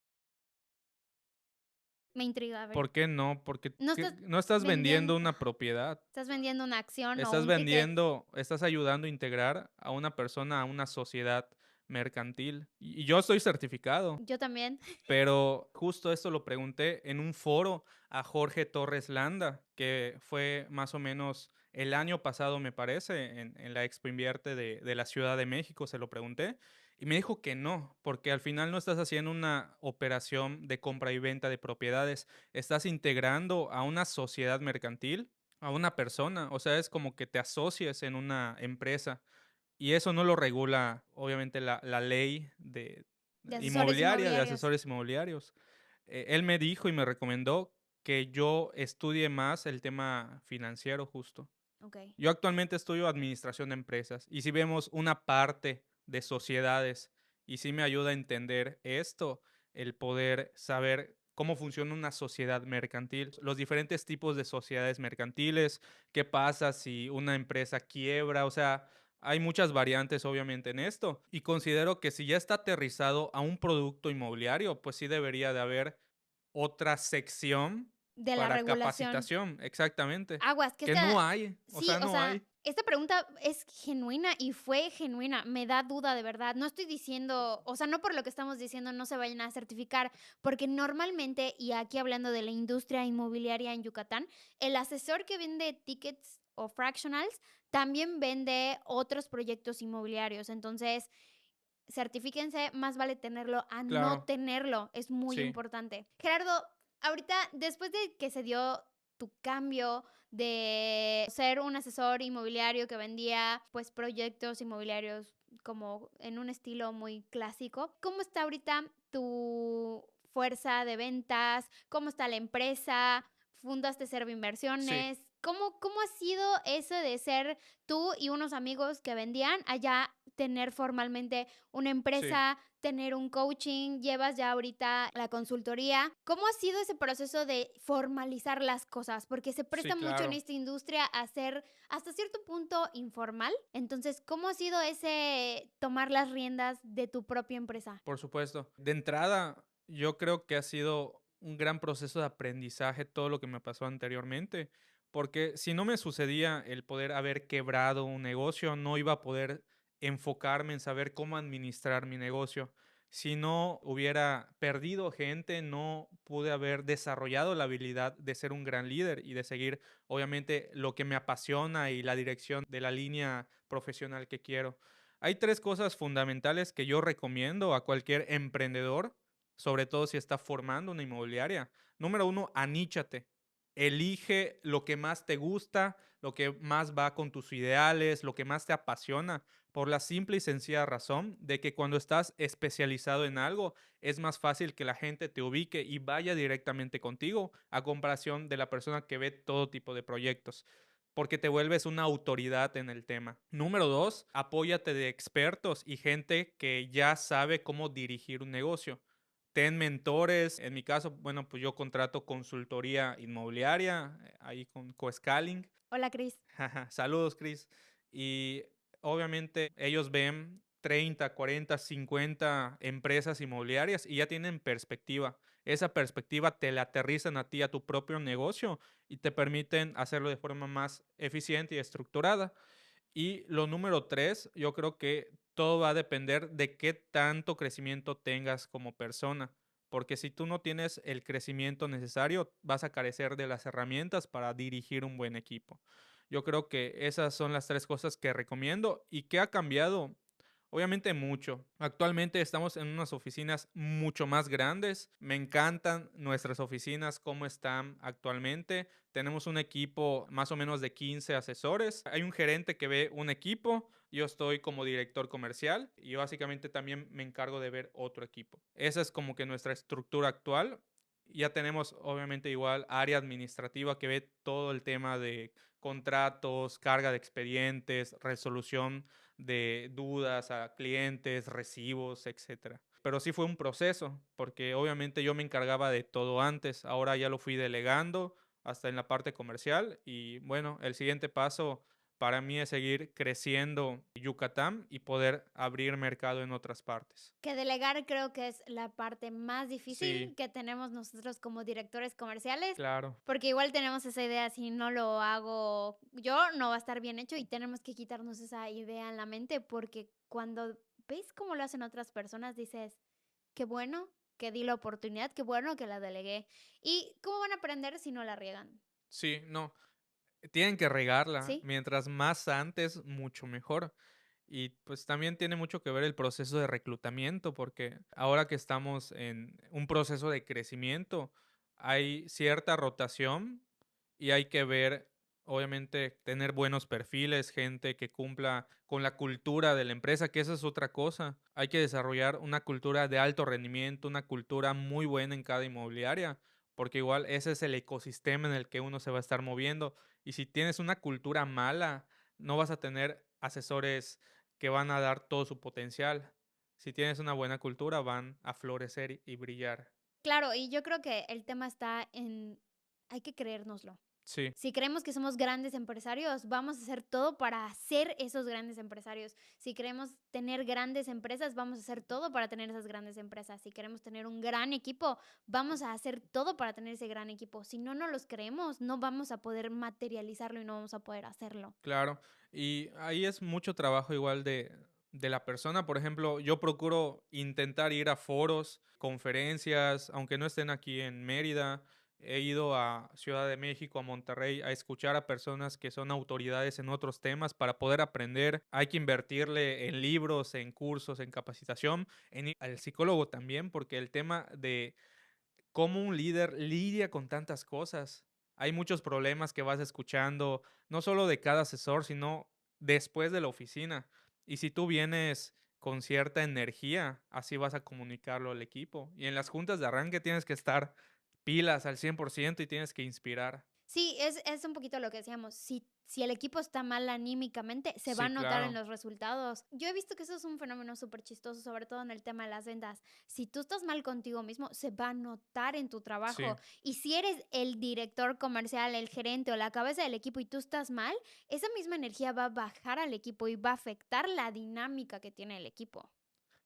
S2: Me intriga, a ver.
S1: ¿Por qué no? Porque
S2: No estás
S1: no estás vendiendo
S2: vendiendo,
S1: una propiedad.
S2: estás vendiendo una acción o
S1: Estás
S2: un ticket.
S1: vendiendo, estás ayudando a integrar a una persona a una sociedad mercantil. Y yo estoy certificado.
S2: Yo también.
S1: Pero justo esto lo pregunté en un foro a Jorge Torres Landa, que fue más o menos el año pasado, me parece, en la Expo Invierte de la Ciudad de México, se lo pregunté, y me dijo que no, porque al final no estás haciendo una operación de compra y venta de propiedades, estás integrando a una sociedad mercantil, a una persona, o sea, es como que te asocies en una empresa. Y eso no lo regula, obviamente, la ley de
S2: De asesores
S1: inmobiliaria, de
S2: inmobiliarios.
S1: asesores inmobiliarios. Él me dijo y me recomendó que yo estudie más el tema financiero justo.
S2: Ok.
S1: Yo actualmente estudio administración de empresas y si vemos una parte de sociedades y sí me ayuda a entender esto, el poder saber cómo funciona una sociedad mercantil, los diferentes tipos de sociedades mercantiles, qué pasa si una empresa quiebra, o sea, hay muchas variantes obviamente en esto y considero que si ya está aterrizado a un producto inmobiliario, pues sí debería de haber otra sección
S2: De la
S1: para
S2: regulación.
S1: capacitación, exactamente,
S2: Aguas, que
S1: que
S2: esta
S1: no hay, o
S2: sí,
S1: sea,
S2: o
S1: no
S2: sea,
S1: hay.
S2: esta pregunta es genuina y fue genuina. Me da duda de verdad. No estoy diciendo, o sea, no por lo que estamos diciendo no se vayan a certificar, porque normalmente, y aquí hablando de la industria inmobiliaria en Yucatán, el asesor que vende tickets o fractionals también vende otros proyectos inmobiliarios. Entonces, certifíquense, más vale tenerlo a no
S1: Claro,
S2: tenerlo, es muy
S1: sí,
S2: importante. Gerardo, ahorita, después de que se dio tu cambio de ser un asesor inmobiliario que vendía pues proyectos inmobiliarios como en un estilo muy clásico, ¿cómo está ahorita tu fuerza de ventas? ¿Cómo está la empresa? ¿Fundaste Servo
S1: sí,
S2: Inversiones? ¿Cómo ha sido eso de ser tú y unos amigos que vendían allá tener formalmente una
S1: sí,
S2: empresa, tener un coaching, llevas ya ahorita la consultoría? ¿Cómo ha sido ese proceso de formalizar las cosas? Porque se
S1: sí,
S2: presta mucho en
S1: claro,
S2: esta industria a ser hasta cierto punto informal. Entonces, ¿cómo ha sido ese tomar las riendas de tu propia empresa?
S1: por supuesto. De entrada, yo creo que ha sido un gran proceso de aprendizaje todo lo que me pasó anteriormente, porque si no me sucedía el poder haber quebrado un negocio, no iba a poder enfocarme en saber cómo administrar mi negocio. Si no hubiera perdido gente, no pude haber desarrollado la habilidad de ser un gran líder y de seguir, obviamente, lo que me apasiona y la dirección de la línea profesional que quiero. Hay tres cosas fundamentales que yo recomiendo a cualquier emprendedor, sobre todo si está formando una inmobiliaria. Número uno, aníchate. Elige lo que más te gusta, lo que más va con tus ideales, lo que más te apasiona, por la simple y sencilla razón de que cuando estás especializado en algo, es más fácil que la gente te ubique y vaya directamente contigo, a comparación de la persona que ve todo tipo de proyectos, porque te vuelves una autoridad en el tema. Número dos, apóyate de expertos y gente que ya sabe cómo dirigir un negocio. Ten mentores. En mi caso, bueno, pues yo contrato consultoría inmobiliaria, ahí con Coescaling.
S2: Hola, Cris.
S1: Saludos, Chris. Y obviamente ellos ven 30, 40, 50 empresas inmobiliarias y ya tienen perspectiva. Esa perspectiva te la aterrizan a ti, a tu propio negocio y te permiten hacerlo de forma más eficiente y estructurada. Y lo número tres, yo creo que todo va a depender de qué tanto crecimiento tengas como persona. Porque si tú no tienes el crecimiento necesario, vas a carecer de las herramientas para dirigir un buen equipo. Yo creo que esas son las tres cosas que recomiendo. ¿Y qué ha cambiado? Obviamente mucho. Actualmente estamos en unas oficinas mucho más grandes. Me encantan nuestras oficinas, cómo están actualmente. Tenemos un equipo más o menos de 15 asesores. Hay un gerente que ve un equipo. Yo estoy como director comercial y básicamente también me encargo de ver otro equipo. Esa es como que nuestra estructura actual. Ya tenemos obviamente igual área administrativa que ve todo el tema de contratos, carga de expedientes, resolución de dudas a clientes, recibos, etcétera. Pero sí fue un proceso, porque obviamente yo me encargaba de todo antes, ahora ya lo fui delegando hasta en la parte comercial y bueno, el siguiente paso para mí es seguir creciendo Yucatán y poder abrir mercado en otras partes.
S2: Que delegar creo que es la parte más
S1: Sí,
S2: difícil que tenemos nosotros como directores comerciales,
S1: claro.
S2: porque igual tenemos esa idea, si no lo hago yo, no va a estar bien hecho y tenemos que quitarnos esa idea en la mente, porque cuando ves cómo lo hacen otras personas, dices, qué bueno que di la oportunidad, qué bueno que la delegué. ¿Y cómo van a aprender si no la riegan?
S1: Sí, no, tienen que regarla.
S2: ¿Sí?
S1: Mientras más antes, mucho mejor. Y pues también tiene mucho que ver el proceso de reclutamiento, porque ahora que estamos en un proceso de crecimiento, hay cierta rotación y hay que ver, obviamente, tener buenos perfiles, gente que cumpla con la cultura de la empresa, que esa es otra cosa. Hay que desarrollar una cultura de alto rendimiento, una cultura muy buena en cada inmobiliaria, porque igual ese es el ecosistema en el que uno se va a estar moviendo. Y si tienes una cultura mala, no vas a tener asesores que van a dar todo su potencial. Si tienes una buena cultura, van a florecer y brillar.
S2: Claro, y yo creo que el tema está en, hay que creérnoslo.
S1: Sí,
S2: Si creemos que somos grandes empresarios, vamos a hacer todo para ser esos grandes empresarios. Si queremos tener grandes empresas, vamos a hacer todo para tener esas grandes empresas. Si queremos tener un gran equipo, vamos a hacer todo para tener ese gran equipo. Si no nos los creemos, no vamos a poder materializarlo y no vamos a poder hacerlo.
S1: claro. Y ahí es mucho trabajo igual de la persona. Por ejemplo, yo procuro intentar ir a foros, conferencias, aunque no estén aquí en Mérida. He ido a Ciudad de México, a Monterrey, a escuchar a personas que son autoridades en otros temas para poder aprender. Hay que invertirle en libros, en cursos, en capacitación, en ir al psicólogo también, porque el tema de cómo un líder lidia con tantas cosas. Hay muchos problemas que vas escuchando, no solo de cada asesor, sino después de la oficina. Y si tú vienes con cierta energía, así vas a comunicarlo al equipo. Y en las juntas de arranque tienes que estar pilas al 100% y tienes que inspirar.
S2: Sí, es un poquito lo que decíamos. Si el equipo está mal anímicamente, se va a
S1: Sí,
S2: notar en
S1: claro.
S2: los resultados. Yo he visto que eso es un fenómeno súper chistoso, sobre todo en el tema de las ventas. Si tú estás mal contigo mismo, se va a notar en tu
S1: Sí,
S2: trabajo. Y si eres el director comercial, el gerente o la cabeza del equipo y tú estás mal, esa misma energía va a bajar al equipo y va a afectar la dinámica que tiene el equipo.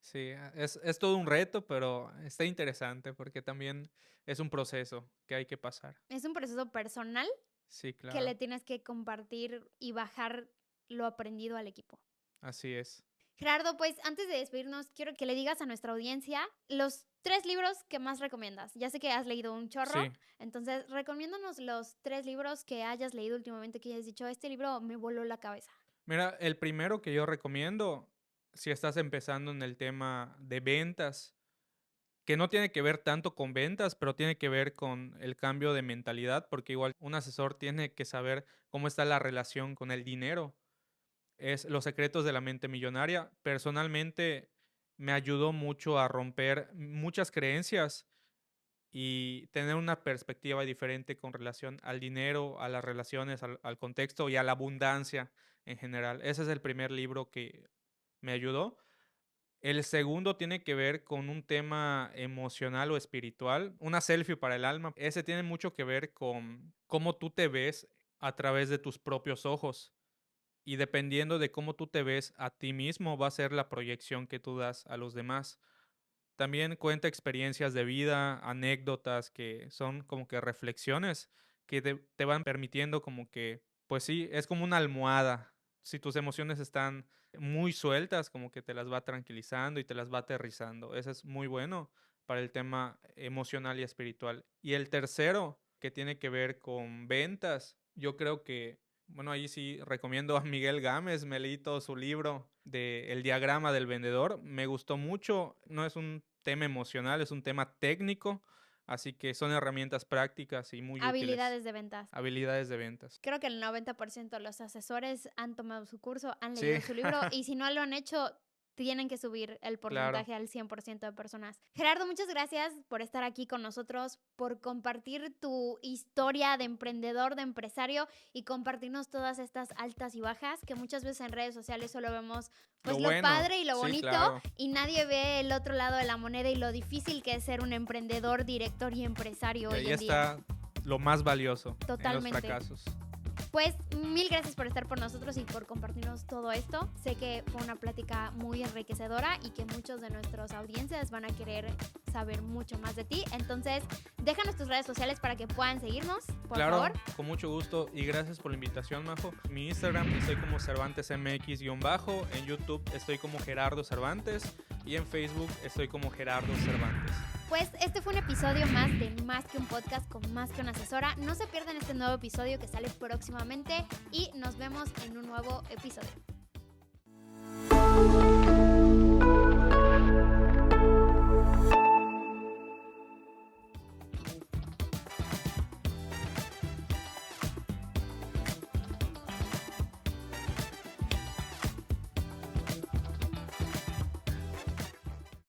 S1: sí, es todo un reto, pero está interesante porque también es un proceso que hay que pasar.
S2: Es un proceso personal
S1: Sí,
S2: que le
S1: claro.
S2: tienes que compartir y bajar lo aprendido al equipo.
S1: Así es.
S2: Gerardo, pues antes de despedirnos, quiero que le digas a nuestra audiencia los 3 libros que más recomiendas. Ya sé que has leído un chorro,
S1: Sí.
S2: entonces recomiéndanos los 3 libros que hayas leído últimamente que hayas dicho, este libro me voló la cabeza.
S1: Mira, el primero que yo recomiendo, si estás empezando en el tema de ventas, que no tiene que ver tanto con ventas, pero tiene que ver con el cambio de mentalidad, porque igual un asesor tiene que saber cómo está la relación con el dinero. Es Los secretos de la mente millonaria. Personalmente me ayudó mucho a romper muchas creencias y tener una perspectiva diferente con relación al dinero, a las relaciones, al contexto y a la abundancia en general. Ese es el primer libro que me ayudó. El segundo tiene que ver con un tema emocional o espiritual, una selfie para el alma. Ese tiene mucho que ver con cómo tú te ves a través de tus propios ojos. Y dependiendo de cómo tú te ves a ti mismo, va a ser la proyección que tú das a los demás. También cuenta experiencias de vida, anécdotas que son como que reflexiones que te van permitiendo como que, pues sí, es como una almohada. Si tus emociones están muy sueltas, como que te las va tranquilizando y te las va aterrizando. Eso es muy bueno para el tema emocional y espiritual. Y el tercero, que tiene que ver con ventas, yo creo que, bueno, ahí sí recomiendo a Miguel Gámez, me leí todo su libro de El diagrama del vendedor, me gustó mucho, no es un tema emocional, es un tema técnico, así que son herramientas prácticas y muy útiles,
S2: Habilidades de ventas.
S1: habilidades de ventas.
S2: Creo que el 90% de los asesores han tomado su curso, han
S1: Sí,
S2: leído su libro y si no lo han hecho, tienen que subir el
S1: claro.
S2: porcentaje al 100% de personas. Gerardo, muchas gracias por estar aquí con nosotros, por compartir tu historia de emprendedor, de empresario y compartirnos todas estas altas y bajas que muchas veces en redes sociales solo vemos pues
S1: Lo
S2: lo
S1: bueno,
S2: padre y lo
S1: sí,
S2: bonito
S1: claro.
S2: y nadie ve el otro lado de la moneda y lo difícil que es ser un emprendedor, director y empresario
S1: Y
S2: hoy
S1: ahí
S2: en día.
S1: está lo más valioso en los
S2: Totalmente.
S1: fracasos.
S2: Pues mil gracias por estar por nosotros y por compartirnos todo esto. Sé que fue una plática muy enriquecedora y que muchos de nuestros audiencias van a querer saber mucho más de ti. Entonces, déjanos tus redes sociales para que puedan seguirnos, por
S1: Claro,
S2: favor.
S1: con mucho gusto y gracias por la invitación, Majo. Mi Instagram estoy como CervantesMX-, en YouTube estoy como Gerardo Cervantes y en Facebook estoy como Gerardo Cervantes.
S2: Pues este fue un episodio más de Más que un podcast con Más que una asesora. No se pierdan este nuevo episodio que sale próximamente y nos vemos en un nuevo episodio.